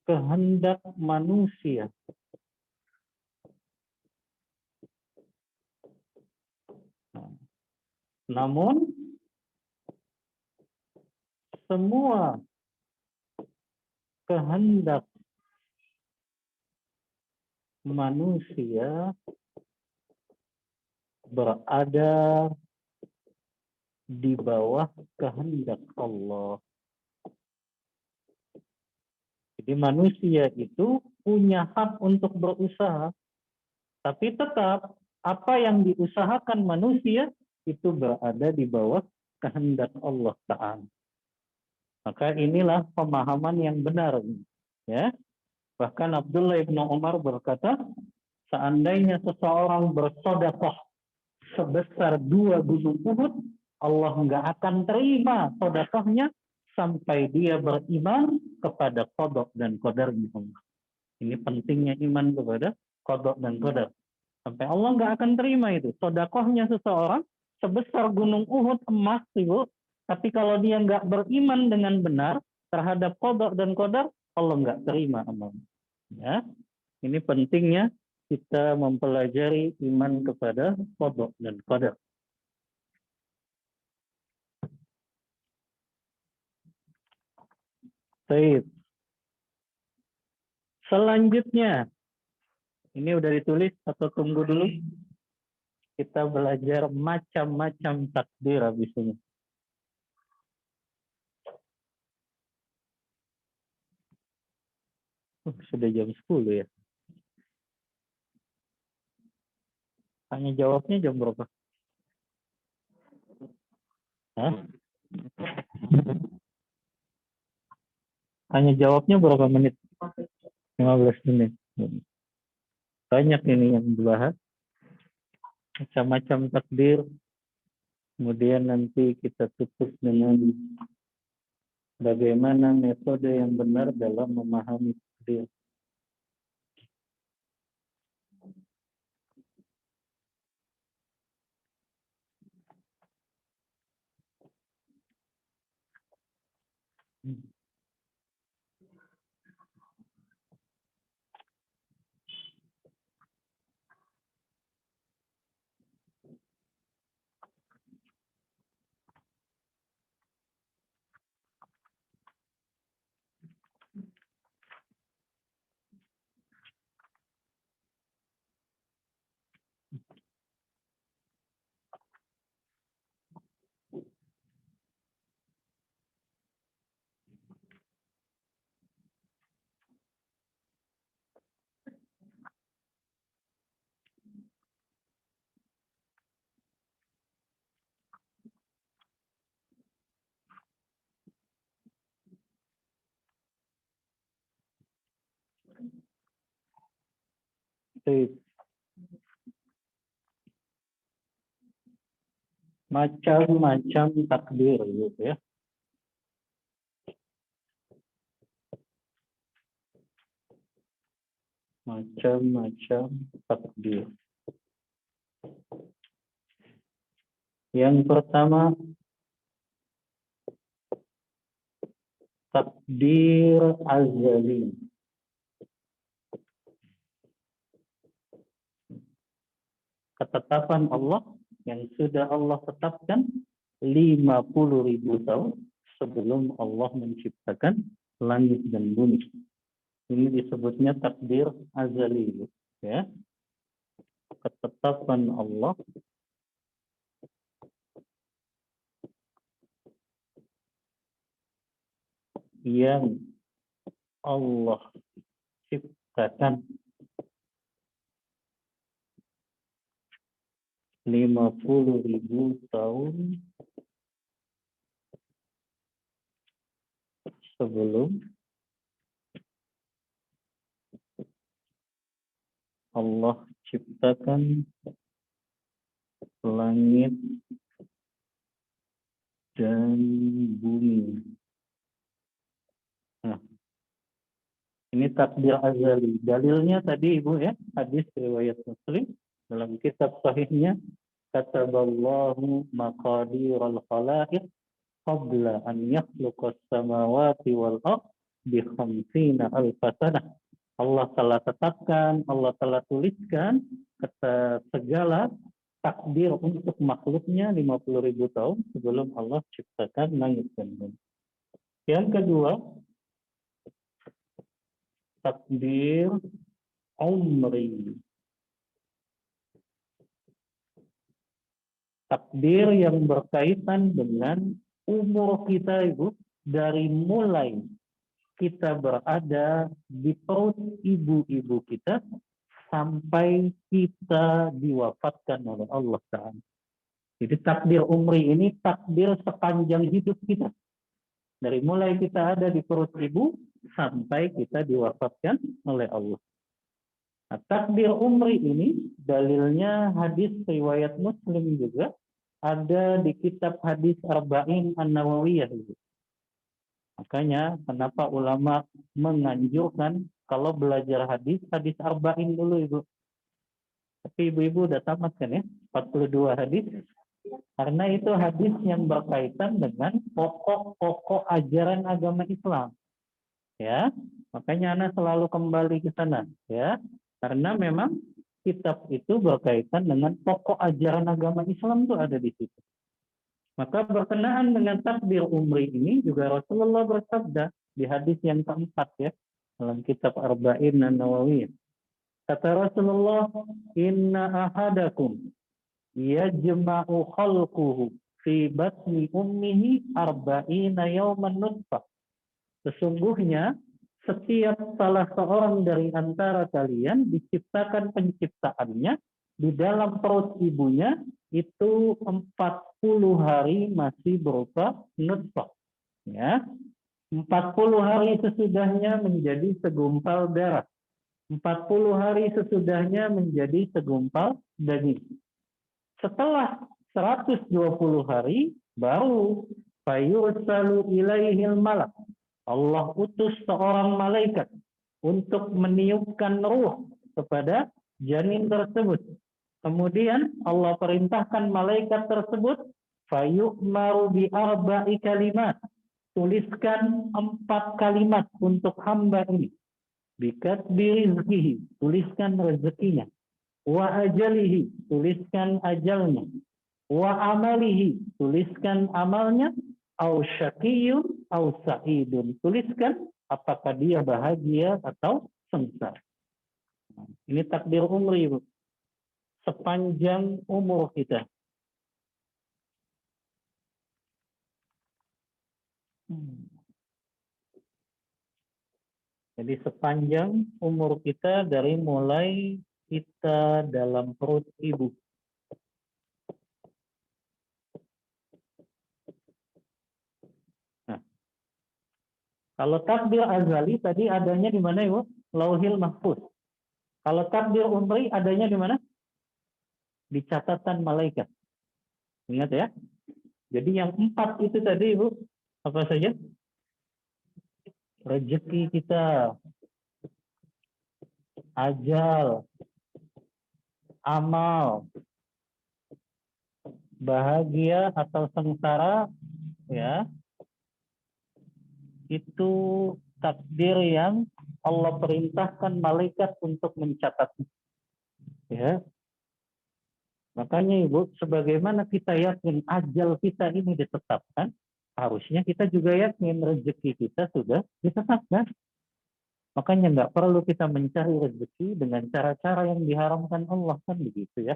kehendak manusia. Namun semua kehendak manusia berada di bawah kehendak Allah. Jadi manusia itu punya hak untuk berusaha, tapi tetap apa yang diusahakan manusia itu berada di bawah kehendak Allah Ta'ala. Maka inilah pemahaman yang benar. Ya. Bahkan Abdullah ibnu Umar berkata, seandainya seseorang bersedekah sebesar 2 gunung Uhud, Allah nggak akan terima sedekahnya sampai dia beriman kepada qada dan qadarnya Allah. Ini pentingnya iman kepada qada dan qadar. Sampai Allah nggak akan terima itu. Sedekahnya seseorang sebesar gunung Uhud emas, Ibu. Tapi kalau dia nggak beriman dengan benar terhadap qada dan qadar, Allah nggak terima amalnya. Ya, ini pentingnya kita mempelajari iman kepada qada dan qadar. Baik. Selanjutnya, ini udah ditulis atau tunggu dulu? Kita belajar macam-macam takdir habis ini. Sudah jam 10 ya. Tanya jawabnya jam berapa? Hah? Tanya jawabnya berapa menit? 15 menit. Banyak ini yang dibahas. Macam-macam takdir. Kemudian nanti kita tutup dengan bagaimana metode yang benar dalam memahami takdir. Baik. Macam-macam takdir gitu ya. Macam-macam takdir. Yang pertama, takdir azali. Ketetapan Allah yang sudah Allah tetapkan 50.000 tahun sebelum Allah menciptakan langit dan bumi. Ini disebutnya takdir azali, ya. Ketetapan Allah yang Allah ciptakan 50.000 tahun sebelum Allah ciptakan langit dan bumi. Nah, ini takdir azali. Dalilnya tadi Ibu ya, hadis riwayat Muslim dalam kitab sahihnya, kataballahu maqadiral khalaiq qabla an yakhluqas samawati wal ardh bi khamsina alf sanah. Allah telah tetapkan, Allah telah tuliskan kata segala takdir untuk makhluknya 50.000 tahun sebelum Allah ciptakan langit dan bumi. Yang kedua, takdir umri. Takdir yang berkaitan dengan umur kita, Ibu, dari mulai kita berada di perut ibu-ibu kita sampai kita diwafatkan oleh Allah Ta'ala. Jadi takdir umri ini takdir sepanjang hidup kita. Dari mulai kita ada di perut ibu sampai kita diwafatkan oleh Allah. Nah, takdir umri ini dalilnya hadis riwayat Muslim juga ada di kitab hadis Arba'in An-Nawawiyah. Makanya kenapa ulama menganjurkan kalau belajar hadis, hadis Arba'in dulu Ibu. Tapi ibu-ibu udah tamat kan ya, 42 hadis. Karena itu hadis yang berkaitan dengan pokok-pokok ajaran agama Islam. Ya, makanya Ana selalu kembali ke sana, ya. Karena memang kitab itu berkaitan dengan pokok ajaran agama Islam itu ada di situ. Maka berkenaan dengan takdir umri ini juga Rasulullah bersabda di hadis yang keempat ya dalam kitab Arba'in An-Nawawiyah. Kata Rasulullah, "Inna ahadakum yajma'u khalquhu fi batni ummihi arba'ina yawman nutfah." Sesungguhnya setiap salah seorang dari antara kalian diciptakan penciptaannya di dalam perut ibunya itu 40 hari masih berupa nutfah. Ya. 40 hari sesudahnya menjadi segumpal darah. 40 hari sesudahnya menjadi segumpal daging. Setelah 120 hari baru fayursalu ilaihil malak. Allah utus seorang malaikat untuk meniupkan ruh kepada janin tersebut. Kemudian Allah perintahkan malaikat tersebut fayu'maru bi arba'i kalimat. Tuliskan 4 kalimat untuk hamba ini. Bikatbi rizkihi, tuliskan rezekinya. Wa ajalihi, tuliskan ajalnya. Wa amalihi, tuliskan amalnya. Au syakiyun, au sa'idun, tuliskan apakah dia bahagia atau sengsara. Ini takdir umri, Bu. Sepanjang umur kita. Jadi sepanjang umur kita dari mulai kita dalam perut ibu. Nah, kalau takdir azali tadi adanya di mana, Ibu? Lauhil Mahfuz. Kalau takdir umri adanya di mana? Di catatan malaikat. Ingat ya. Jadi yang 4 itu tadi Ibu, apa saja? Rezeki kita, ajal, amal, bahagia atau sengsara, ya, itu takdir yang Allah perintahkan malaikat untuk mencatat. Ya, makanya Ibu, sebagaimana kita yakin ajal kita ini ditetapkan, harusnya kita juga yakin rezeki kita sudah ditetapkan. Makanya nggak perlu kita mencari rezeki dengan cara-cara yang diharamkan Allah, kan begitu ya.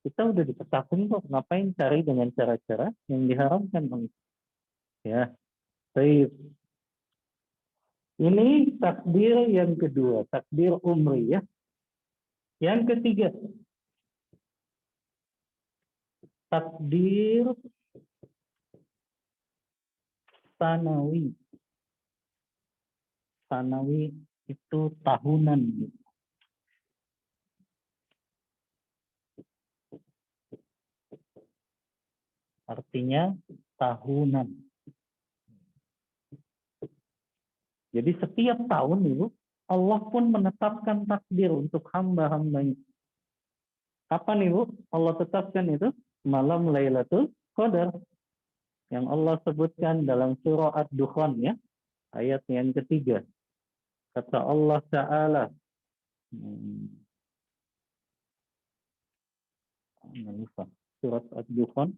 Kita udah ditetapkan kok, ngapain cari dengan cara-cara yang diharamkan Allah. Ya, baik. Ini takdir yang kedua, takdir umri ya. Yang ketiga, takdir sanawi. Sanawi itu tahunan. Artinya tahunan. Jadi setiap tahun Ibu, Allah pun menetapkan takdir untuk hamba-hambanya. Kapan Ibu Allah tetapkan itu? Malam Lailatul Qadar. Yang Allah sebutkan dalam surah Ad-Dukhan ya, ayat yang ketiga. Kata Allah Ta'ala, surat Ad-Dukhan,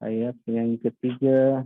ayat yang ketiga.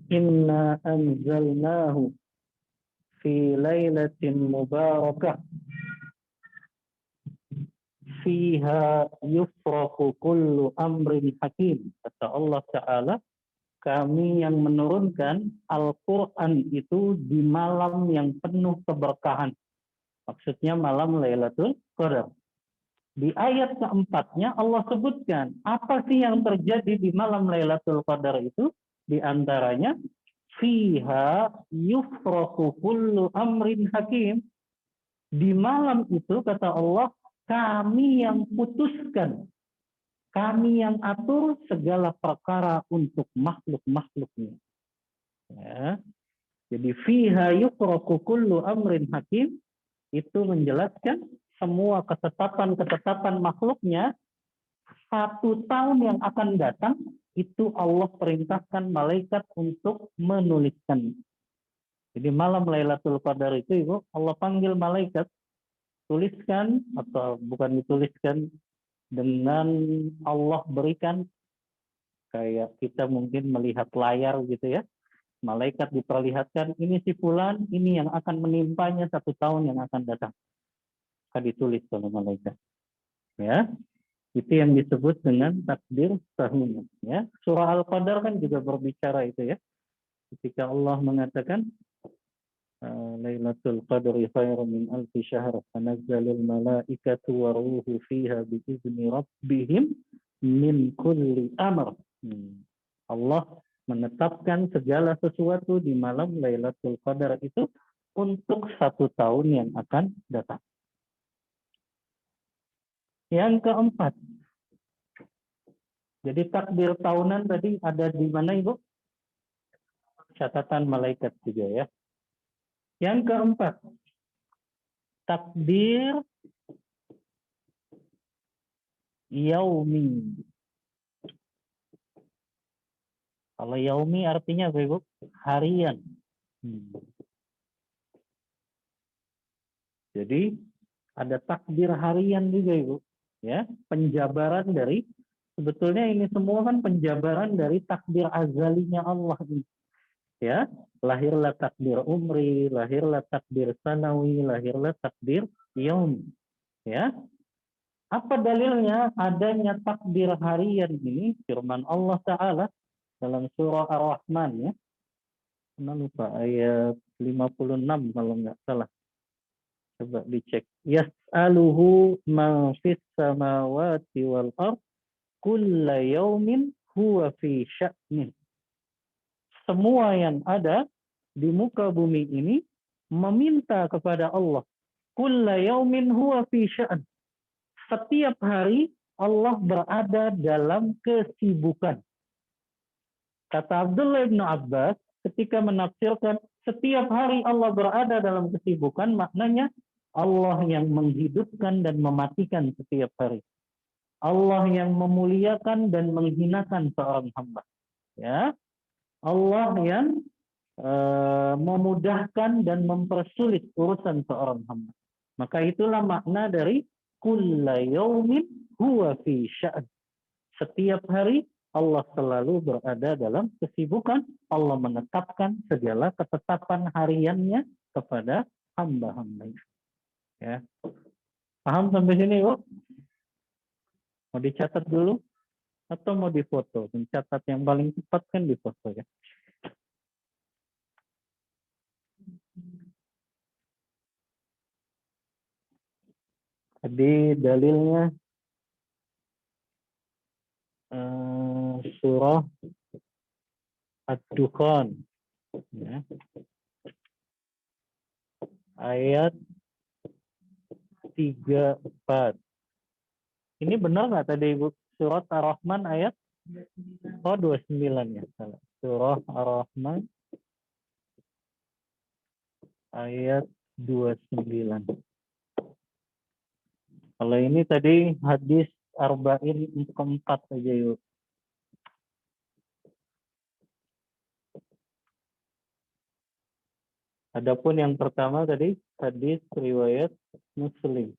Inna anzalnahu fi lailatin mubarakah fiha yufraku kullu amrin hakim. Kata Allah Ta'ala, kami yang menurunkan Al-Quran itu di malam yang penuh keberkahan. Maksudnya malam Lailatul Qadar. Di ayat keempatnya Allah sebutkan apa sih yang terjadi di malam Lailatul Qadar itu? Di antaranya fiha yufraku kullu amrin hakim. Di malam itu kata Allah, kami yang putuskan, kami yang atur segala perkara untuk makhluk-makhluknya. Ya. Jadi fiha yufraku kullu amrin hakim itu menjelaskan semua ketetapan-ketetapan makhluknya 1 tahun yang akan datang itu Allah perintahkan malaikat untuk menuliskan. Jadi malam Lailatul Qadar itu Ibu, Allah panggil malaikat, tuliskan atau bukan dituliskan, dengan Allah berikan kayak kita mungkin melihat layar gitu ya. Malaikat diperlihatkan ini si fulan, ini yang akan menimpanya 1 tahun yang akan datang. Akan ditulis oleh malaikat. Ya. Itu yang disebut dengan takdir tahunan. Ya, surah Al-Qadar kan juga berbicara itu ya. Ketika Allah mengatakan Lailatul Qadri khairun min alfi syahr, tanazzalul malaikatu waruhu fiha biizni rabbihim min kulli amr. Allah menetapkan segala sesuatu di malam Lailatul Qadar itu untuk 1 tahun yang akan datang. Yang keempat, jadi takdir tahunan tadi ada di mana Ibu? Catatan malaikat juga ya. Yang keempat, takdir yaumi. Kalau yaumi artinya apa Ibu? Harian. Jadi ada takdir harian juga Ibu. Ya, penjabaran dari sebetulnya ini semua kan penjabaran dari takdir azalinya Allah ini. Ya, lahirlah takdir umri, lahirlah takdir sanawi, lahirlah takdir yaum. Ya, apa dalilnya adanya takdir harian ini? Firman Allah Ta'ala dalam surah Ar-Rahman ya. Saya lupa ayat 56 kalau nggak salah. Coba dicek. Yas'aluhu ma fis samawati wal ard kulla yaumin huwa fi sya'nin. Semua yang ada di muka bumi ini meminta kepada Allah. Kulla yaumin huwa fi sya'n. Setiap hari Allah berada dalam kesibukan. Kata Abdullah bin Abbas ketika menafsirkan setiap hari Allah berada dalam kesibukan, maknanya Allah yang menghidupkan dan mematikan setiap hari. Allah yang memuliakan dan menghinakan seorang hamba. Ya, Allah yang memudahkan dan mempersulit urusan seorang hamba. Maka itulah makna dari kulla yaumin huwa fi sya'an. Setiap hari Allah selalu berada dalam kesibukan. Allah menetapkan segala ketetapan hariannya kepada hamba-hambanya. Ya. Paham sampai sini, Bu? Mau dicatat dulu atau mau difoto? Mencatat yang paling cepat kan difoto ya. Jadi dalilnya surah Ad-Dukhan ya. Ayat 34. Ini benar nggak tadi Ibu? Surat Ar-Rahman ayat 29 ya. Salah. Surah Ar-Rahman ayat 29. Kalau ini tadi hadis arba'in keempat aja yuk. Adapun yang pertama tadi hadis riwayat Muslim.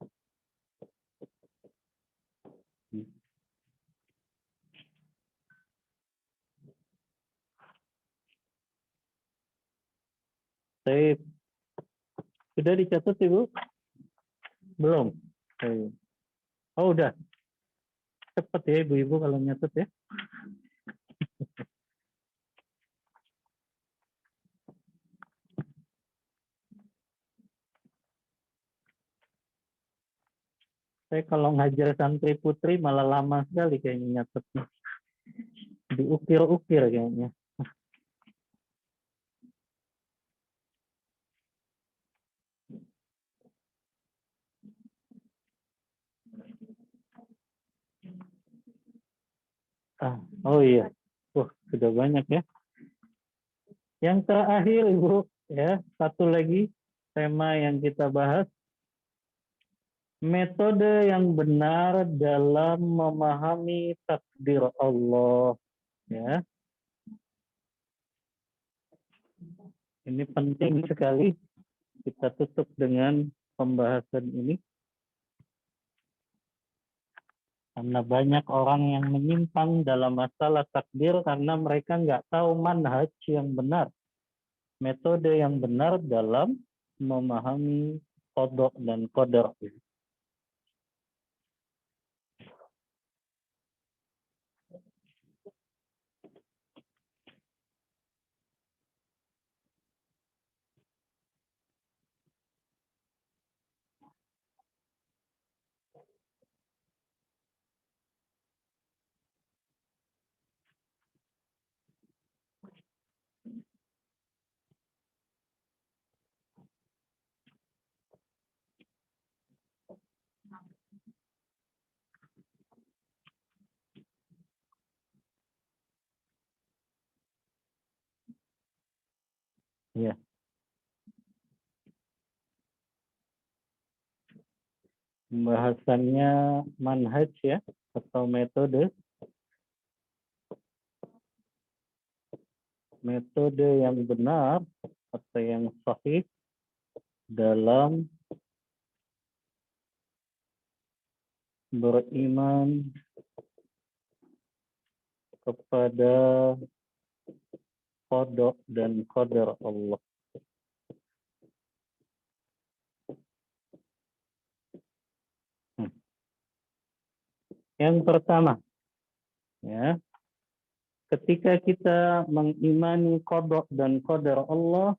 Saya sudah dicatat Ibu? Belum. Oh udah. Cepat ya Ibu-ibu kalau nyatet ya. Saya kalau ngajar santri putri malah lama sekali kayaknya nyatetnya. Diukir-ukir kayaknya. Oh iya. Sudah banyak ya. Yang terakhir Ibu, ya, satu lagi tema yang kita bahas, metode yang benar dalam memahami takdir Allah, ya. Ini penting sekali kita tutup dengan pembahasan ini. Karena banyak orang yang menyimpang dalam masalah takdir karena mereka nggak tahu manhaj yang benar. Metode yang benar dalam memahami qada dan qadar. Ya. Pembahasannya manhaj ya atau metode yang benar atau yang sahih dalam beriman kepada qada dan qadar Allah. Yang pertama, ya, ketika kita mengimani qada dan qadar Allah,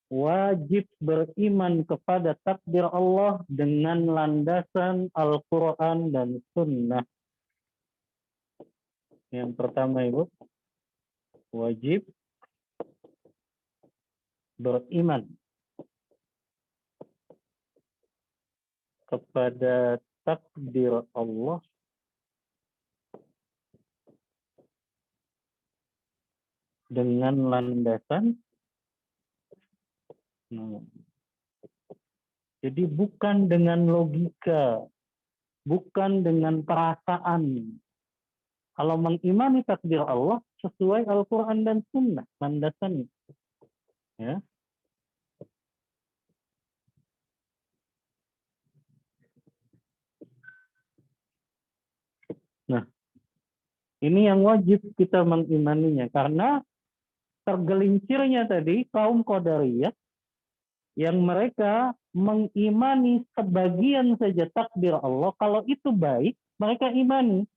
wajib beriman kepada takdir Allah dengan landasan Al-Quran dan Sunnah. Yang pertama, Ibu, wajib beriman kepada takdir Allah dengan landasan. Jadi bukan dengan logika, bukan dengan perasaan. Kalau mengimani takdir Allah sesuai Al-Quran dan Sunnah landasannya. Ya. Nah, ini yang wajib kita mengimaninya karena tergelincirnya tadi kaum Qadariyah yang mereka mengimani sebagian saja takdir Allah. Kalau itu baik, mereka imani.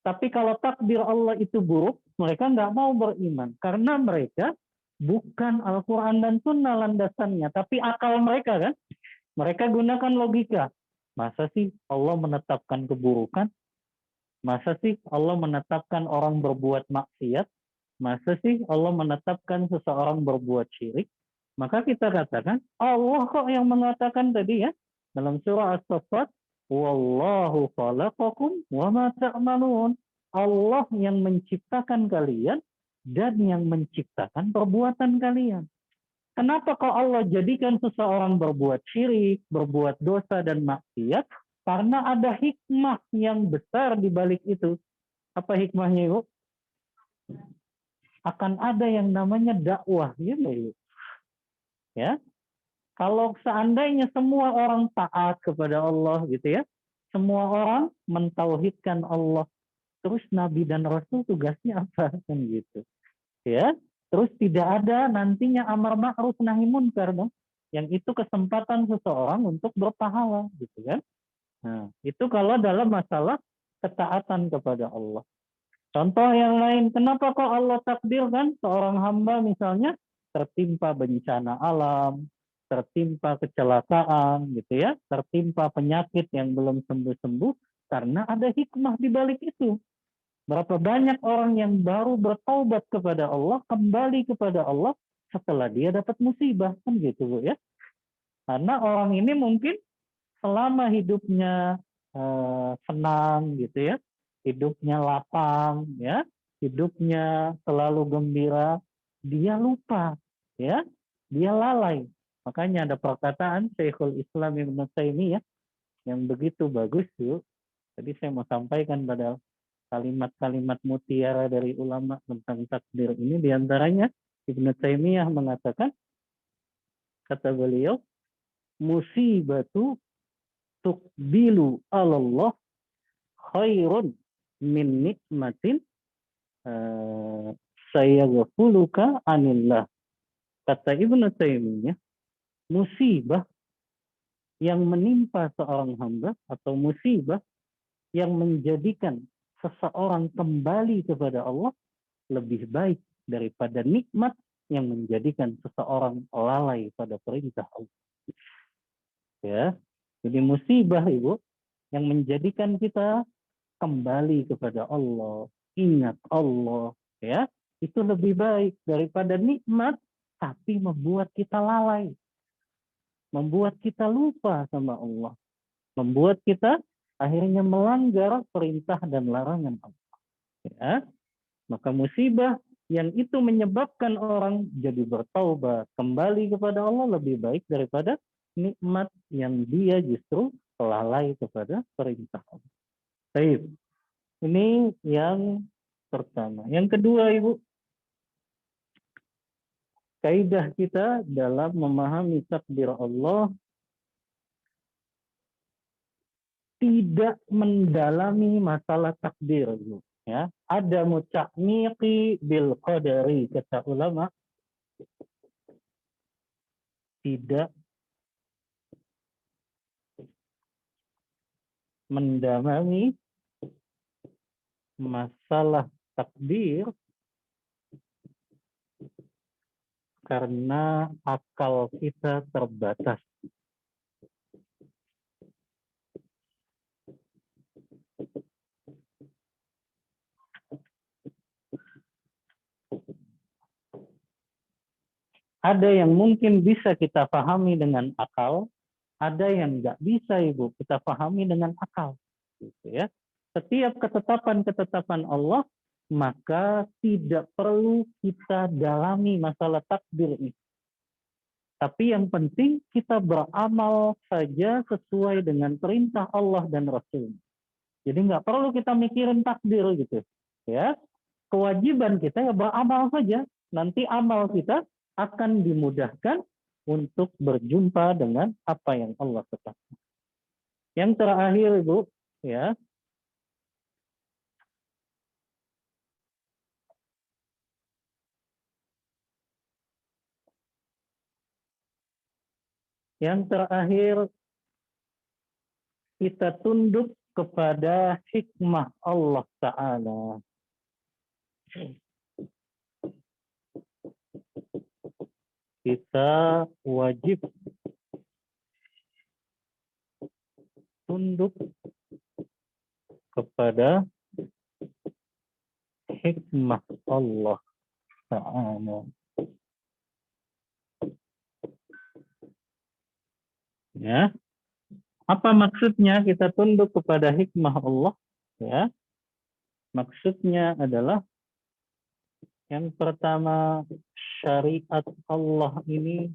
Tapi kalau takdir Allah itu buruk, mereka nggak mau beriman. Karena mereka bukan Al-Quran dan Sunnah landasannya, tapi akal mereka kan. Mereka gunakan logika. Masa sih Allah menetapkan keburukan? Masa sih Allah menetapkan orang berbuat maksiat? Masa sih Allah menetapkan seseorang berbuat syirik? Maka kita katakan, Allah kok yang mengatakan tadi ya, dalam surah As-Saffat, Wallahu khalaqakum wa ma ta'malun. Allah yang menciptakan kalian dan yang menciptakan perbuatan kalian. Kenapa kok Allah jadikan seseorang berbuat syirik, berbuat dosa dan maksiat? Karena ada hikmah yang besar di balik itu. Apa hikmahnya, Ibu? Akan ada yang namanya dakwah, gitu, Ibu. Ya, kalau seandainya semua orang taat kepada Allah, gitu ya, semua orang mentauhidkan Allah, terus Nabi dan Rasul tugasnya apa, kan gitu, ya? Terus tidak ada nantinya amar ma'ruf nahi munkar dong, yang itu kesempatan seseorang untuk berpahala, gitu kan? Nah, itu kalau dalam masalah ketaatan kepada Allah. Contoh yang lain, kenapa kok Allah takdirkan seorang hamba misalnya tertimpa bencana alam, tertimpa kecelakaan, gitu ya, tertimpa penyakit yang belum sembuh-sembuh, karena ada hikmah di balik itu. Berapa banyak orang yang baru bertaubat kepada Allah, kembali kepada Allah setelah dia dapat musibah, kan gitu, Bu ya. Karena orang ini mungkin selama hidupnya senang gitu ya, hidupnya lapang ya, hidupnya selalu gembira, dia lupa ya, dia lalai. Makanya ada perkataan Syekhul Islam Ibnu Taimiyah yang begitu bagus tuh. Tadi saya mau sampaikan pada kalimat-kalimat mutiara dari ulama tentang takdir ini, diantaranya Ibnu Taimiyah mengatakan, kata beliau, musibatu tukbilu Allah khairun min nikmatin saya gafuluka anillah. Kata Ibnu Taimiyah, musibah yang menimpa seorang hamba atau musibah yang menjadikan seseorang kembali kepada Allah lebih baik daripada nikmat yang menjadikan seseorang lalai pada perintah Allah. Ya, jadi musibah, Ibu, yang menjadikan kita kembali kepada Allah, ingat Allah, ya, itu lebih baik daripada nikmat tapi membuat kita lalai, membuat kita lupa sama Allah, membuat kita akhirnya melanggar perintah dan larangan Allah. Ya, maka musibah yang itu menyebabkan orang jadi bertaubat, kembali kepada Allah lebih baik daripada nikmat yang dia justru lalai kepada perintah Allah. Baik. Ini yang pertama. Yang kedua, Ibu, kaidah kita dalam memahami takdir Allah tidak mendalami masalah takdir. Ya, ada muca'miqi bil qadari, kata ulama, tidak mendalami masalah takdir karena akal kita terbatas. Ada yang mungkin bisa kita pahami dengan akal, ada yang nggak bisa, Ibu, kita pahami dengan akal. Gitu ya. Setiap ketetapan-ketetapan Allah, maka tidak perlu kita dalami masalah takdir ini. Tapi yang penting kita beramal saja sesuai dengan perintah Allah dan Rasul. Jadi nggak perlu kita mikirin takdir gitu. Ya, kewajiban kita ya beramal saja. Nanti amal kita akan dimudahkan untuk berjumpa dengan apa yang Allah tetapkan. Yang terakhir, Ibu, ya. Yang terakhir, kita tunduk kepada hikmah Allah Ta'ala. Kita wajib tunduk kepada hikmah Allah Ta'ala. Ya. Apa maksudnya kita tunduk kepada hikmah Allah? Ya. Maksudnya adalah yang pertama, syariat Allah ini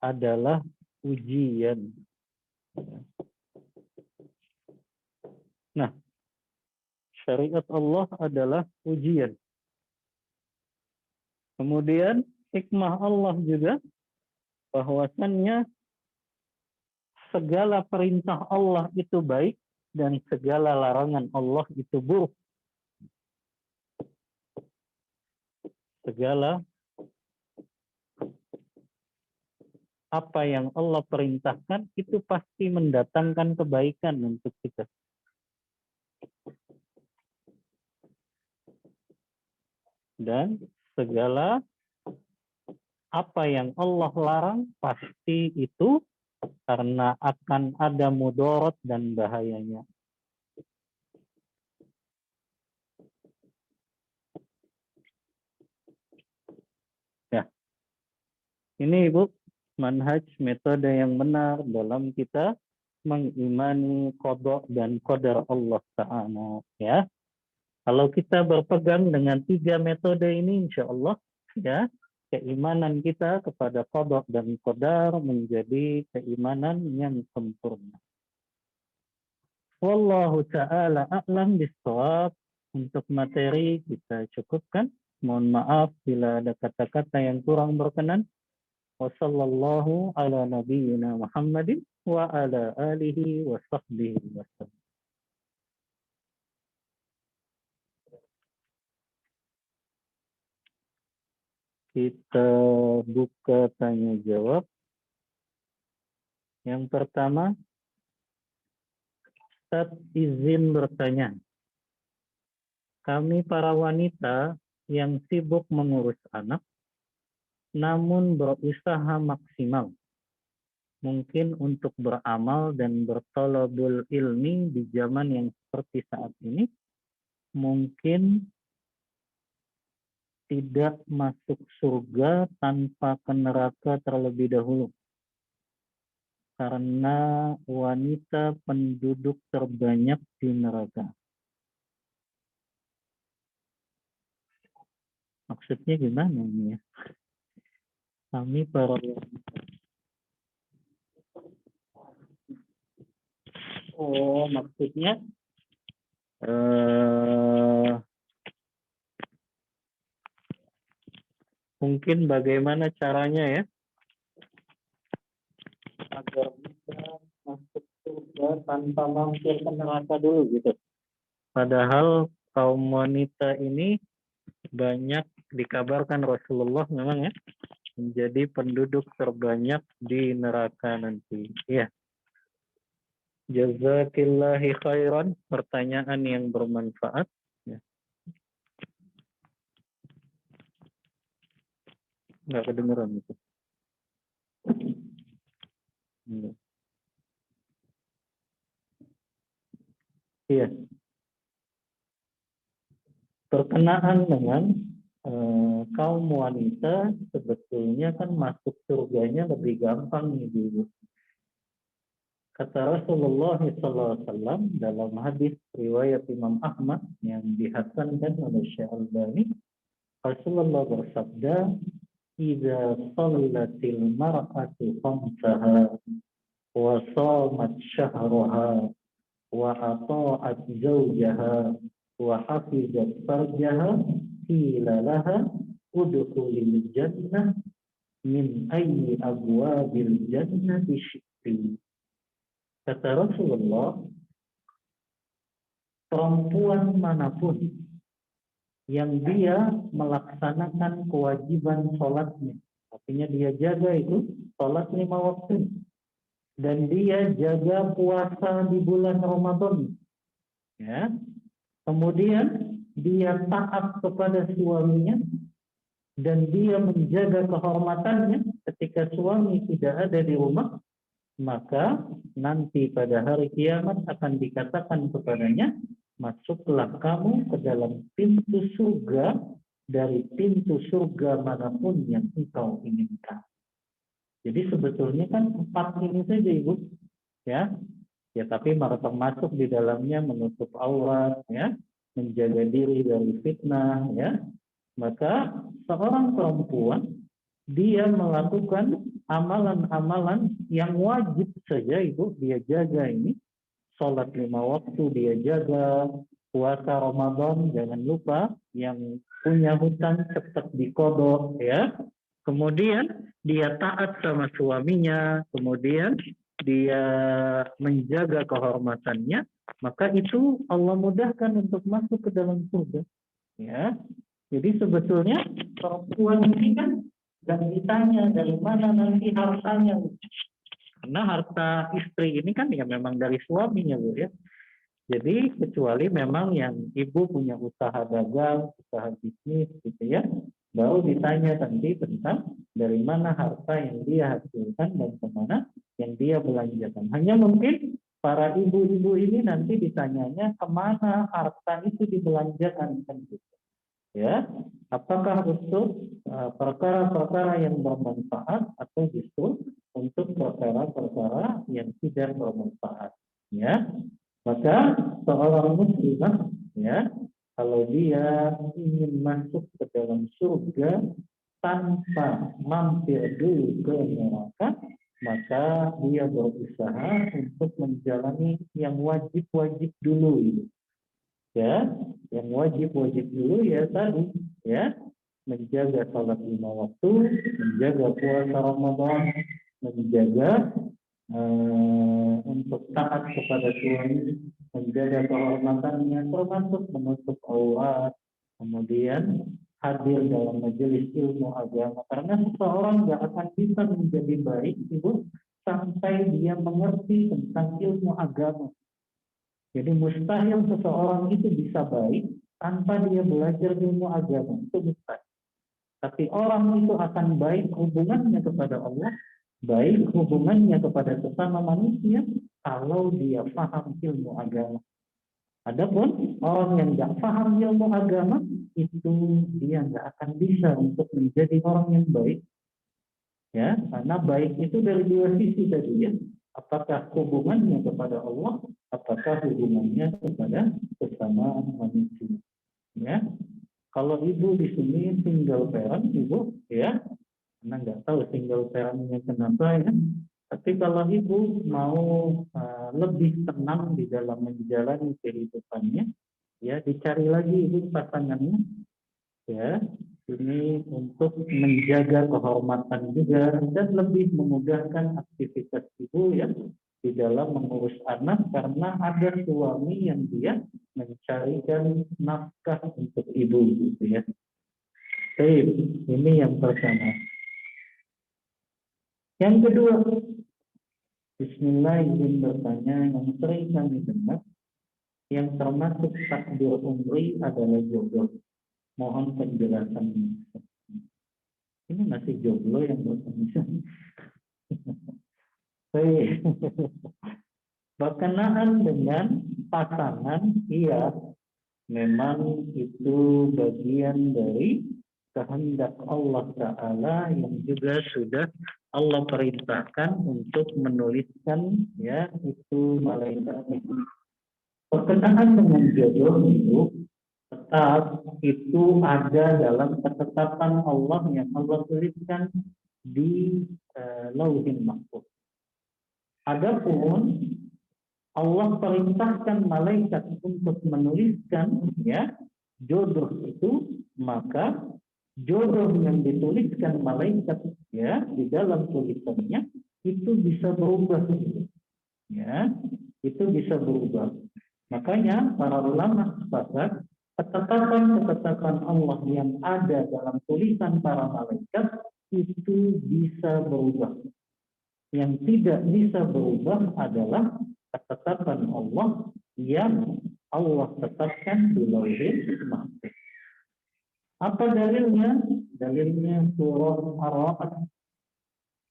adalah ujian. Nah, syariat Allah adalah ujian. Kemudian hikmah Allah juga bahwasannya segala perintah Allah itu baik dan segala larangan Allah itu buruk. Segala apa yang Allah perintahkan itu pasti mendatangkan kebaikan untuk kita. Dan segala apa yang Allah larang pasti itu karena akan ada mudarat dan bahayanya. Ya, ini Ibu, manhaj metode yang benar dalam kita mengimani qada dan qadar Allah Ta'ala. Ya, kalau kita berpegang dengan 3 metode ini, insya Allah, ya, keimanan kita kepada qada dan qadar menjadi keimanan yang sempurna. Wallahu ta'ala a'lam bishawab. Untuk materi kita cukupkan. Mohon maaf bila ada kata-kata yang kurang berkenan. Wassallallahu ala nabiyyina Muhammadin wa ala alihi wa sahbihi wasallam. Kita buka tanya jawab. Yang pertama, Ustaz izin bertanya. Kami para wanita yang sibuk mengurus anak, namun berusaha maksimal. Mungkin untuk beramal dan bertolabul ilmi di zaman yang seperti saat ini, mungkin tidak masuk surga tanpa ke neraka terlebih dahulu. Karena wanita penduduk terbanyak di neraka. Maksudnya gimana ini ya? Kami para maksudnya mungkin bagaimana caranya ya agar bisa masuk surga tanpa mampir ke neraka dulu gitu. Padahal kaum wanita ini banyak dikabarkan Rasulullah memang ya menjadi penduduk terbanyak di neraka nanti. Ya, jazakillahi khairan, pertanyaan yang bermanfaat. Ya. Nggak kedengeran itu. Iya. Berkenaan dengan kaum wanita sebetulnya kan masuk surganya lebih gampang nih dulu. Kata Rasulullah SAW dalam hadis riwayat Imam Ahmad yang dihasankan oleh Syekh Albani, Rasulullah bersabda, "Idza shallatil mar'atu khamsaha wa shamat syahraha wa ata'at zawjaha wa hafizat farjaha qila laha udkhulil jannah min ayyi abwabil jannati syi'ti." Kata Rasulullah, perempuan manapun yang dia melaksanakan kewajiban sholatnya, artinya dia jaga itu sholat 5 waktu, dan dia jaga puasa di bulan Ramadan, ya. Kemudian dia taat kepada suaminya dan dia menjaga kehormatannya ketika suami tidak ada di rumah, maka nanti pada hari kiamat akan dikatakan kepadanya, masuklah kamu ke dalam pintu surga dari pintu surga manapun yang engkau inginkan. Jadi sebetulnya kan 4 ini saja Ibu, ya. Ya, tapi termasuk di dalamnya menutup aurat, ya, menjaga diri dari fitnah, ya. Maka seorang perempuan dia melakukan amalan-amalan yang wajib saja Ibu dia jaga ini. Sholat 5 waktu dia jaga, puasa Ramadan jangan lupa, yang punya hutang cepat dikodok, ya. Kemudian dia taat sama suaminya, kemudian dia menjaga kehormatannya, maka itu Allah mudahkan untuk masuk ke dalam surga, ya. Jadi sebetulnya perempuan ini kan dan ditanya dari mana nanti hartanya, karena harta istri ini kan ya memang dari suaminya Bu ya. Jadi kecuali memang yang ibu punya usaha dagang, usaha bisnis gitu ya, baru ditanya nanti tentang dari mana harta yang dia hasilkan dan kemana yang dia belanjakan. Hanya mungkin para ibu-ibu ini nanti ditanyanya kemana harta itu dibelanjakan kan gitu. Ya, apakah untuk perkara-perkara yang bermanfaat atau justru untuk perkara-perkara yang tidak bermanfaat, ya. Maka seorang muslimah, ya, kalau dia ingin masuk ke dalam surga tanpa mampir dulu ke neraka, maka dia berusaha untuk menjalani yang wajib-wajib dulu, ya. Yang wajib-wajib dulu ya tadi, ya, menjaga salat 5 waktu, menjaga puasa Ramadan, menjaga untuk taat kepada suami, menjaga kehormatannya, termasuk menutup aurat, kemudian hadir dalam majelis ilmu agama. Karena seseorang nggak akan bisa menjadi baik Ibu sampai dia mengerti tentang ilmu agama. Jadi mustahil seseorang itu bisa baik tanpa dia belajar ilmu agama. Itu mustahil. Tapi orang itu akan baik hubungannya kepada Allah, baik hubungannya kepada sesama manusia kalau dia paham ilmu agama. Adapun orang yang nggak paham ilmu agama, itu dia nggak akan bisa untuk menjadi orang yang baik. Ya, karena baik itu dari 2 sisi tadi ya. Apakah hubungannya kepada Allah, apakah hubungannya kepada sesama manusia. Ya, kalau ibu di sini single parent, ibu ya, karena nggak tahu single parentnya kenapa ya. Tapi kalau ibu mau lebih tenang di dalam menjalani kehidupannya, ya dicari lagi ibu pasangannya, ya. Ini untuk menjaga kehormatan juga dan lebih memudahkan aktivitas ibu ya di dalam mengurus anak karena ada suami yang dia mencarikan nafkah untuk ibu gitu ya. Baik, ini yang pertama. Yang kedua, Bismillah izin bertanya yang sering kami dengar yang termasuk takdir umri adalah jodoh. Mohon penjelasan. Ini masih jomblo yang bertanya. Baik. Berkenaan dengan pasangan, iya, memang itu bagian dari kehendak Allah Ta'ala yang juga sudah Allah perintahkan untuk menuliskan ya itu malaikat itu. Berkenaan dengan jodoh itu tetap itu ada dalam ketetapan Allah yang Allah tuliskan di Lauhil Mahfuz. Adapun Allah perintahkan malaikat untuk menuliskan ya jodoh itu, maka jodoh yang dituliskan malaikat ya di dalam tulisannya itu bisa berubah ya, itu bisa berubah. Makanya para ulama sepakat ketetapan-ketetapan Allah yang ada dalam tulisan para malaikat itu bisa berubah. Yang tidak bisa berubah adalah ketetapan Allah yang Allah tetapkan di Lauhil Mahfuz. Apa dalilnya? Dalilnya surah Ar-Ra'd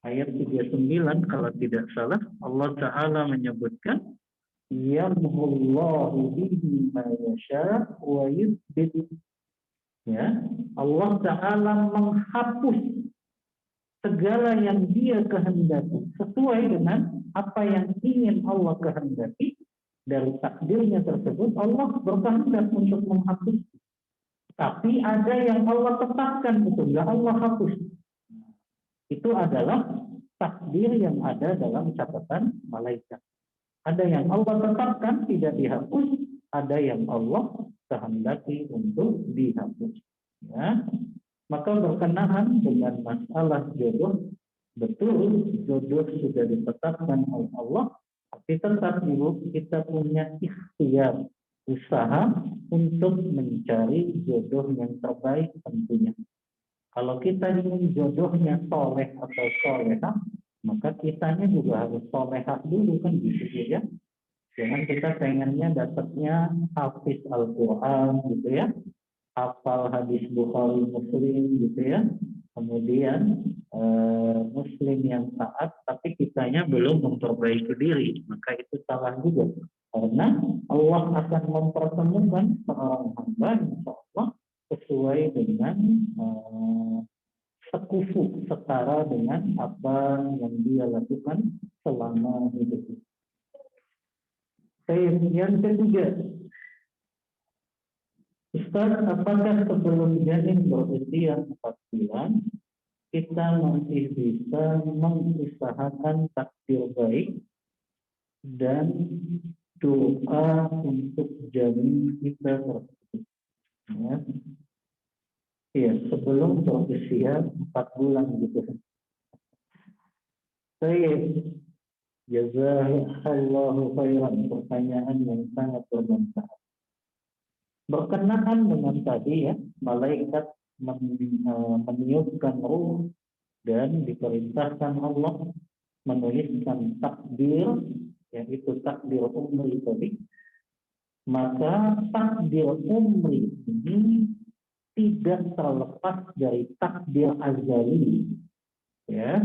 ayat 39 kalau tidak salah Allah Ta'ala menyebutkan yamhullahu bihi ma yasha wa yuthbit. Ya, Allah Ta'ala menghapus segala yang dia kehendaki sesuai dengan apa yang ingin Allah kehendaki dari takdirnya tersebut. Allah berkehendak untuk menghapus, tapi ada yang Allah tetapkan itu nggak Allah hapus. Itu adalah takdir yang ada dalam catatan malaikat. Ada yang Allah tetapkan tidak dihapus, ada yang Allah kehendaki untuk dihapus. Ya. Maka berkenaan dengan masalah jodoh, betul jodoh sudah ditetapkan oleh Allah, tapi tetap ibu kita punya ikhtiar, usaha untuk mencari jodoh yang terbaik tentunya. Kalau kita ingin jodohnya soleh atau solehah, maka kitanya juga harus solehah dulu kan gitu ya. Jangan kita pengennya dapatnya hafiz Al-Quran gitu ya, hafal hadis Bukhari Muslim gitu ya, kemudian Muslim yang taat tapi kitanya belum memperbaiki diri, maka itu salah juga karena Allah akan mempertemukan seorang hamba insya Allah sesuai dengan sekufu setara dengan apa yang dia lakukan selama hidup. Yang ketiga, Ustaz, apakah sebelum janin berusia 4 bulan kita masih bisa mengusahakan takdir baik dan doa untuk janin kita tersebut? Ya, sebelum berusia 4 bulan gitu. Baik, jazakallahu khairan, pertanyaan yang sangat bermanfaat. Berkenaan dengan tadi ya, malaikat meniupkan ruh dan diperintahkan Allah menuliskan takdir, yaitu takdir umri tadi. Maka takdir umri ini tidak terlepas dari takdir azali. Ya,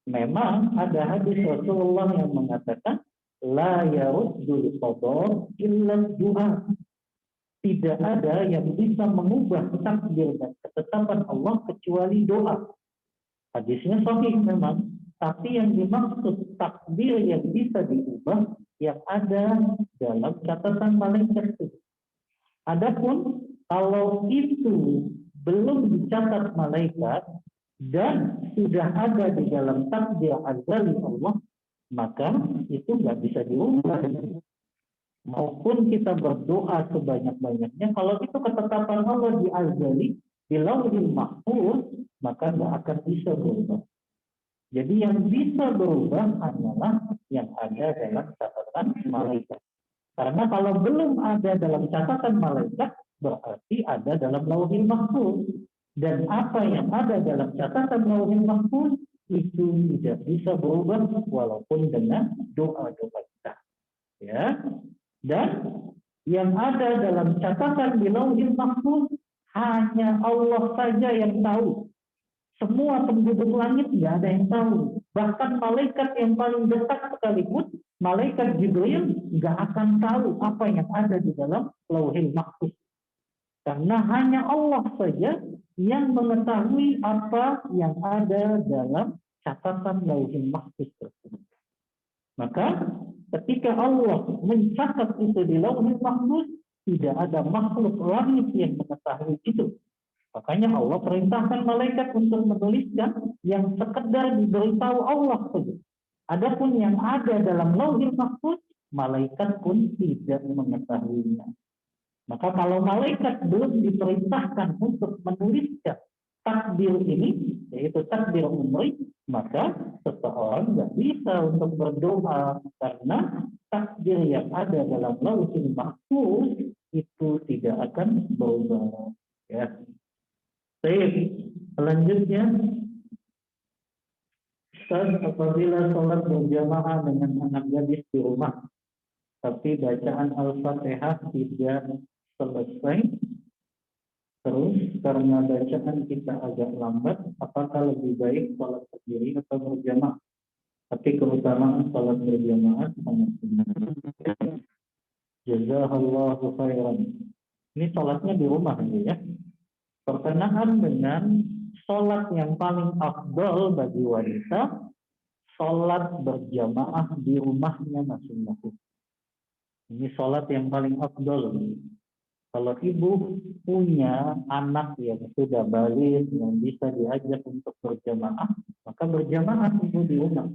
memang ada hadis Rasulullah yang mengatakan la yaruddul qada illa du'a. Tidak ada yang bisa mengubah takdir dan ketetapan Allah kecuali doa. Hadisnya sahih memang, tapi yang dimaksud takdir yang bisa diubah yang ada dalam catatan malaikat itu. Adapun kalau itu belum dicatat malaikat dan sudah ada di dalam takdir azali Allah, maka itu nggak bisa diubah. Maupun kita berdoa sebanyak-banyaknya, kalau itu ketetapan Allah di azali, di Lauhul Mahfuz, maka nggak akan bisa berubah. Jadi yang bisa berubah adalah yang ada dalam catatan malaikat. Karena kalau belum ada dalam catatan malaikat, berarti ada dalam Lauhul Mahfuz. Dan apa yang ada dalam catatan Lauhul Mahfuz itu tidak bisa berubah walaupun dengan doa-doa kita. Ya. Dan yang ada dalam catatan di Lauhul Mahfuz hanya Allah saja yang tahu. Semua penduduk langit nggak ada yang tahu. Bahkan malaikat yang paling dekat sekalipun, malaikat Jibril nggak akan tahu apa yang ada di dalam Lauhul Mahfuz. Karena hanya Allah saja yang mengetahui apa yang ada dalam catatan Lauhul Mahfuz tersebut. Maka ketika Allah mencatat itu di Lauhul Mahfuz, tidak ada makhluk langit yang mengetahui itu. Makanya Allah perintahkan malaikat untuk menuliskan yang sekedar diberitahu Allah saja. Adapun yang ada dalam Lauhul Mahfuz, malaikat pun tidak mengetahuinya. Maka kalau malaikat belum diperintahkan untuk menuliskan takdir ini, yaitu takdir umri, maka seseorang nggak bisa untuk berdoa karena takdir yang ada dalam Lauhul Mahfuz itu tidak akan berubah. Ya. Baik, selanjutnya, Ustaz, apabila sholat berjamaah dengan anak gadis di rumah, tapi bacaan Al-Fatihah tidak selesai, terus karena bacaan kita agak lambat, apakah lebih baik sholat sendiri atau berjamaah? Tapi keutamaan sholat berjamaah sangat benar. Jazakallahu khairan. Ini sholatnya di rumah ya. Berkenaan dengan sholat yang paling afdal bagi wanita, sholat berjamaah di rumahnya masing-masing. Ini sholat yang paling afdal. Kalau ibu punya anak yang sudah balik, yang bisa diajak untuk berjamaah, maka berjamaah ibu di rumah.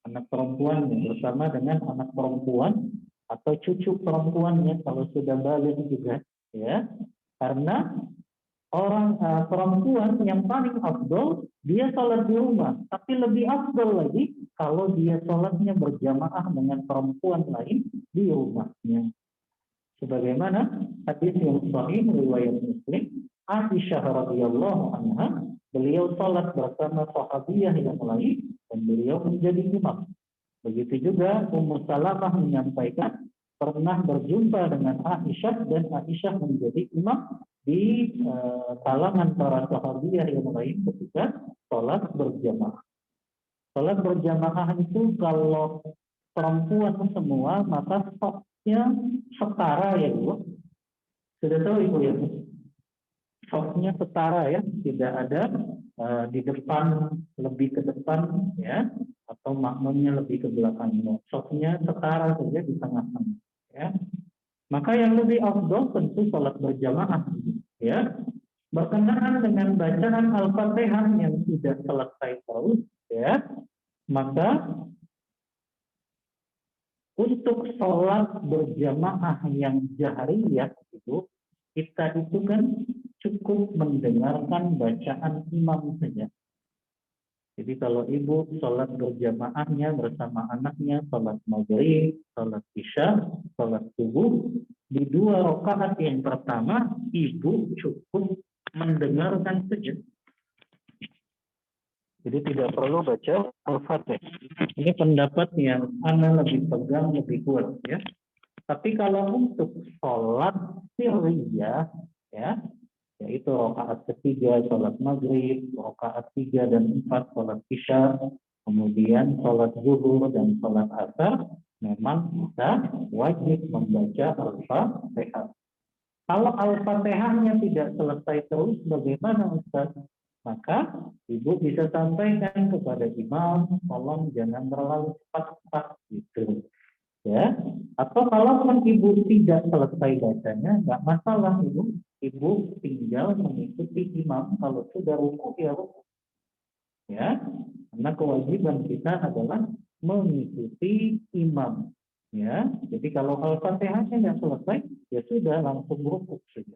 Anak perempuannya bersama dengan anak perempuan atau cucu perempuannya kalau sudah balik juga, ya. Karena orang perempuan yang paling afdol dia sholat di rumah, tapi lebih afdol lagi kalau dia sholatnya berjamaah dengan perempuan lain di rumahnya. Sebagaimana hadis yang sahih riwayat Muslim, Aisyah radhiyallahu anha, beliau sholat bersama sahabiyah yang lain dan beliau menjadi imam. Begitu juga Ummu Salamah menyampaikan pernah berjumpa dengan Aisyah dan Aisyah menjadi imam di kalangan para sahabiyah yang lain ketika sholat berjamaah. Sholat berjamaah itu kalau perempuan semua maka safnya setara ya Bu. Sudah tahu Ibu ya? Safnya setara ya, tidak ada di depan lebih ke depan ya, atau makmumnya lebih ke belakang. Safnya setara saja di tengah-tengah ya. Maka yang lebih afdal tentu sholat berjamaah, ya. Berkenaan dengan bacaan Al-Fatihah yang tidak selesai terus, ya, maka untuk sholat berjamaah yang jahriyah itu kita itu kan cukup mendengarkan bacaan imam saja. Jadi kalau ibu sholat berjamaahnya bersama anaknya, sholat maghrib, sholat isya, sholat subuh, di 2 rakaat yang pertama, ibu cukup mendengarkan saja. Jadi tidak perlu baca Al-Fatihah. Ini pendapat yang ana lebih pegang, lebih kuat ya. Tapi kalau untuk sholat sirriyah, ya, yaitu rakaat ketiga sholat maghrib, rakaat 3 dan 4 sholat isya, kemudian sholat zuhur dan sholat asar, memang kita wajib membaca Al-Fatihah. Kalau Al-Fatihahnya tidak selesai terus, bagaimana Ustaz? Maka ibu bisa sampaikan kepada imam, tolong jangan terlalu cepat-cepat gitu. Ya, atau kalau ibu tidak selesai bacanya, nggak masalah ibu. Ibu tinggal mengikuti imam, kalau sudah ruku ya ruku. Ya, karena kewajiban kita adalah mengikuti imam. Ya, jadi kalau Al-Fatihahnya nggak selesai, ya sudah langsung ruku saja.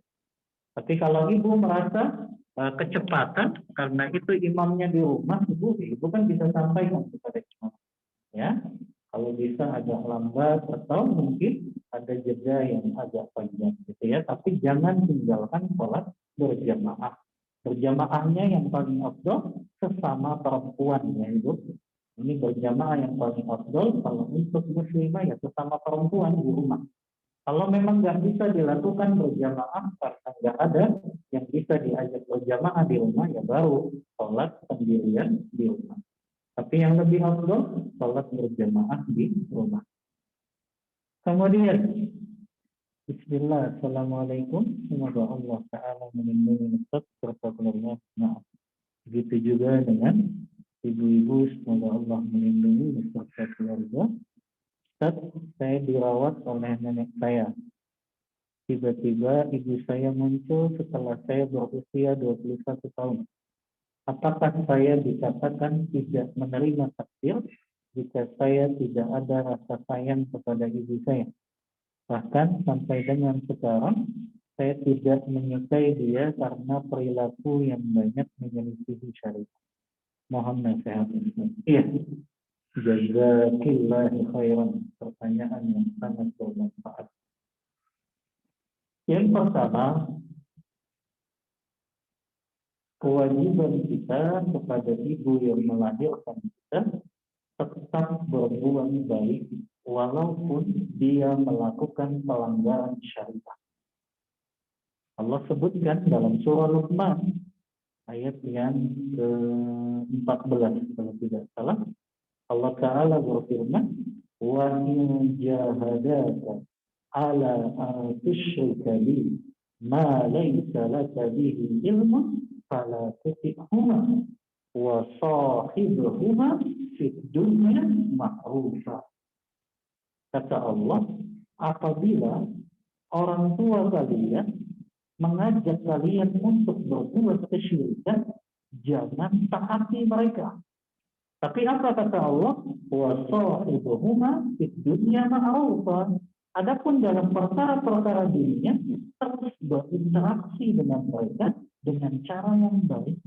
Tapi kalau ibu merasa kecepatan, karena itu imamnya di rumah, ibu kan bisa sampaikan kepada imam, ya. Kalau bisa agak lambat atau mungkin ada jeda yang agak panjang gitu ya, tapi jangan tinggalkan sholat berjamaah. Berjamaahnya yang paling afdol sesama perempuan ya ibu. Ini berjamaah yang paling afdol kalau untuk muslimah ya sesama perempuan di rumah. Kalau memang nggak bisa dilakukan berjamaah karena nggak ada yang bisa diajak berjamaah di rumah, ya baru sholat sendirian di rumah. Tapi yang lebih afdol sholat berjamaah di rumah. Kemudian, Bismillah, Assalamualaikum. Semoga Allah Ta'ala melindungi Ustaz serta keluarga. Nah, begitu juga dengan ibu-ibu, semoga Allah melindungi serta keluarga. Ustaz, saya dirawat oleh nenek saya. Tiba-tiba ibu saya muncul setelah saya berusia 21 tahun. Apakah saya dikatakan tidak menerima takdir jika saya tidak ada rasa sayang kepada ibu saya? Bahkan sampai dengan sekarang, saya tidak menyukai dia karena perilaku yang banyak menyelisihi syariat. Mohon nasihat. Iya. Jazakillahu khairan. Pertanyaan yang sangat bermanfaat. Yang pertama, kewajiban kita kepada ibu yang melahirkan kita tetap berbuat baik walaupun dia melakukan pelanggaran syariat. Allah sebutkan dalam surah Luqman ayat yang ke-14 kalau tidak salah. Allah Ta'ala berfirman, wa in jahadaka ala an tusyrika bi ma laysa laka bihi ilmun fala tuti'huma wa sahibhuma fid dunya ma'rufa. Kata Allah, apabila orang tua kalian mengajak kalian untuk berbuat kesyirikan, jangan taati mereka. Tapi apa kata Allah? Wa sahibuhuma fid dunya ma'rufa. Adapun dalam perkara-perkara dunia, terus berinteraksi dengan mereka dengan cara yang baik.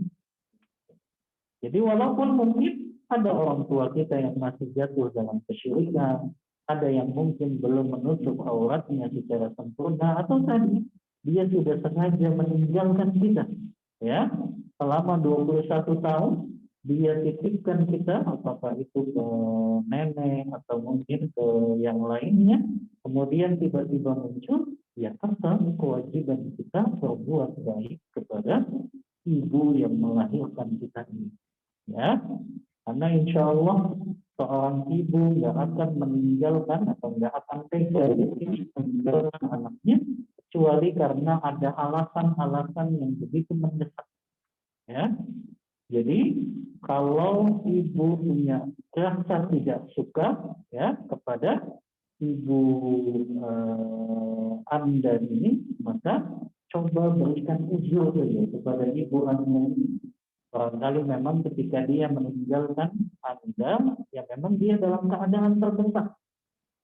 Jadi walaupun mungkin ada orang tua kita yang masih jatuh dalam kesyirikan, ada yang mungkin belum menutup auratnya secara sempurna, atau tadi dia sudah sengaja meninggalkan kita, ya, selama 21 tahun dia titipkan kita, apakah itu ke nenek atau mungkin ke yang lainnya, kemudian tiba-tiba muncul, ya tetap kewajiban kita berbuat baik kepada ibu yang melahirkan kita ini, ya, karena insya Allah seorang ibu nggak akan meninggalkan atau nggak akan tega meninggalkan anaknya kecuali karena ada alasan-alasan yang begitu mendesak, ya. Jadi kalau ibu punya rasa tidak suka, ya, kepada ibu Anda ini, maka coba berikan uzur kepada ibu Anda ini. Barangkali memang ketika dia meninggalkan Anda, ya memang dia dalam keadaan terdesak.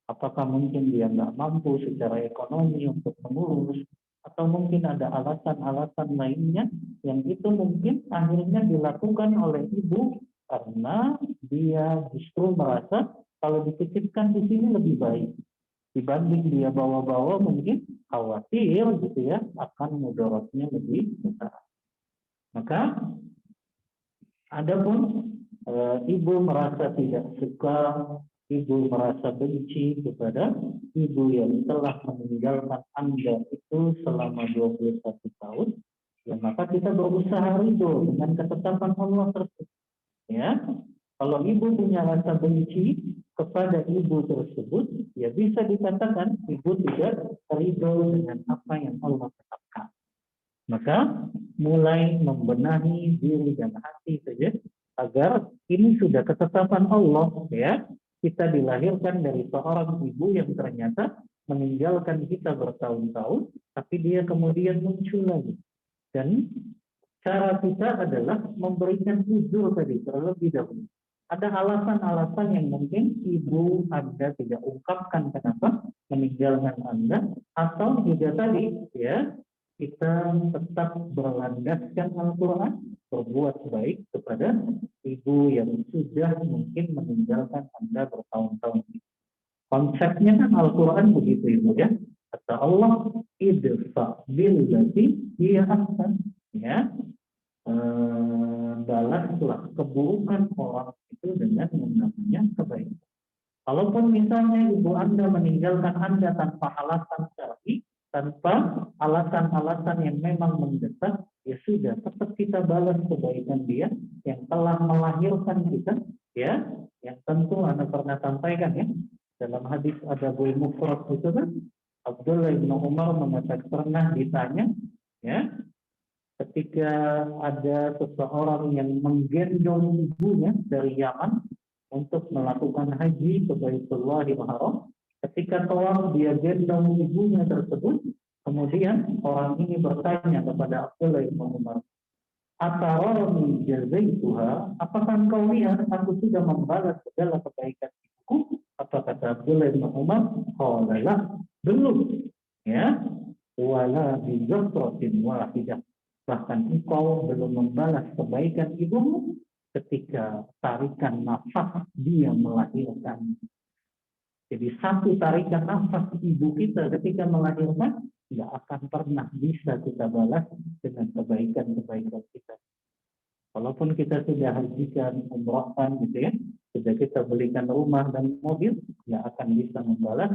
Apakah mungkin dia nggak mampu secara ekonomi untuk mengurus, atau mungkin ada alasan-alasan lainnya yang itu mungkin akhirnya dilakukan oleh ibu karena dia justru merasa kalau dititipkan di sini lebih baik dibanding dia bawa-bawa, mungkin khawatir gitu ya akan mudaratnya lebih besar. Maka adapun ibu merasa tidak suka, ibu merasa benci kepada ibu yang telah meninggalkan Anda itu selama 21 tahun, ya maka kita berusaha ridho dengan ketetapan Allah tersebut. Ya, kalau ibu punya rasa benci kepada ibu tersebut, ya bisa dikatakan ibu tidak ridho dengan apa yang Allah tetapkan. Maka mulai membenahi diri dan hati saja agar ini sudah ketetapan Allah, ya. Kita dilahirkan dari seorang ibu yang ternyata meninggalkan kita bertahun-tahun, tapi dia kemudian muncul lagi. Dan cara kita adalah memberikan uzur tadi terlebih dahulu. Ada alasan-alasan yang mungkin ibu Anda tidak ungkapkan kenapa meninggalkan Anda, atau juga tadi, ya, kita tetap berlandaskan Al-Quran, berbuat baik kepada ibu yang sudah mungkin meninggalkan Anda bertahun-tahun. Konsepnya kan Al-Quran begitu Ibu ya. Kata Allah, idfa billati hiya ahsan. Ya, balaslah keburukan orang itu dengan yang namanya kebaikan. Kalaupun misalnya ibu Anda meninggalkan Anda tanpa alasan syar'i, tanpa alasan-alasan yang memang mendesak, ya sudah, tetap kita balas kebaikan dia yang telah melahirkan kita, ya, yang tentu Anda pernah sampaikan ya, dalam hadis Adabul Mufrad itu kan, Abdullah bin Umar mengatakan pernah ditanya, ya, ketika ada seseorang yang menggendong ibunya dari Yaman untuk melakukan haji ke Baitullahil Haram. Ketika tawaf dia gendong ibunya tersebut, kemudian orang ini bertanya kepada Abdullah bin Umar, "Atarani jazaituha? Apakah engkau lihat aku sudah membalas segala kebaikan ibuku?" Apa kata Abdullah bin Umar? "Qala la, belum." Ya, wala bi zafratin wahidah. Bahkan engkau belum membalas kebaikan ibumu ketika tarikan nafas dia melahirkan. Jadi satu tarikan nafas ibu kita ketika melahirkan tidak akan pernah bisa kita balas dengan kebaikan-kebaikan kita. Walaupun kita sudah hajikan, umrahkan gitu ya, sudah kita belikan rumah dan mobil, tidak akan bisa membalas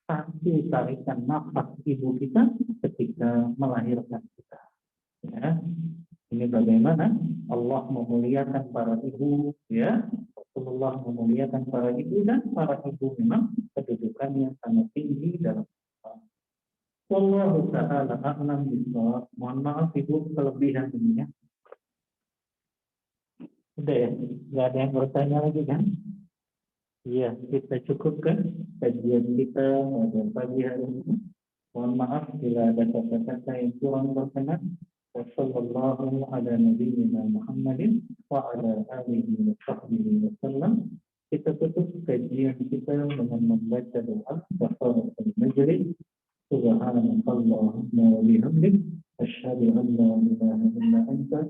satu tarikan nafas ibu kita ketika melahirkan kita. Ya, ini bagaimana Allah memuliakan para ibu, ya, Rasulullah memuliakan para ibu dan para ibu memang kedudukannya sangat tinggi dalam Islam. Wallahu ta'ala a'lam bishawab. Mohon maaf ibu kelebihan ini ya. Udah ya, nggak ada yang bertanya lagi kan? Iya, kita cukupkan kajian kita pada pagi hari ini. Mohon maaf bila ada kata-kata yang kurang berkenan. Wassallallahu ala nabiyyina Muhammadin wa ala alihi wa sahbihi wasallam. Kita tutup kajian kita dengan membaca doa kafaratul majlis. Subhanakallahumma wa bihamdik asyhadu an la ilaha illa anta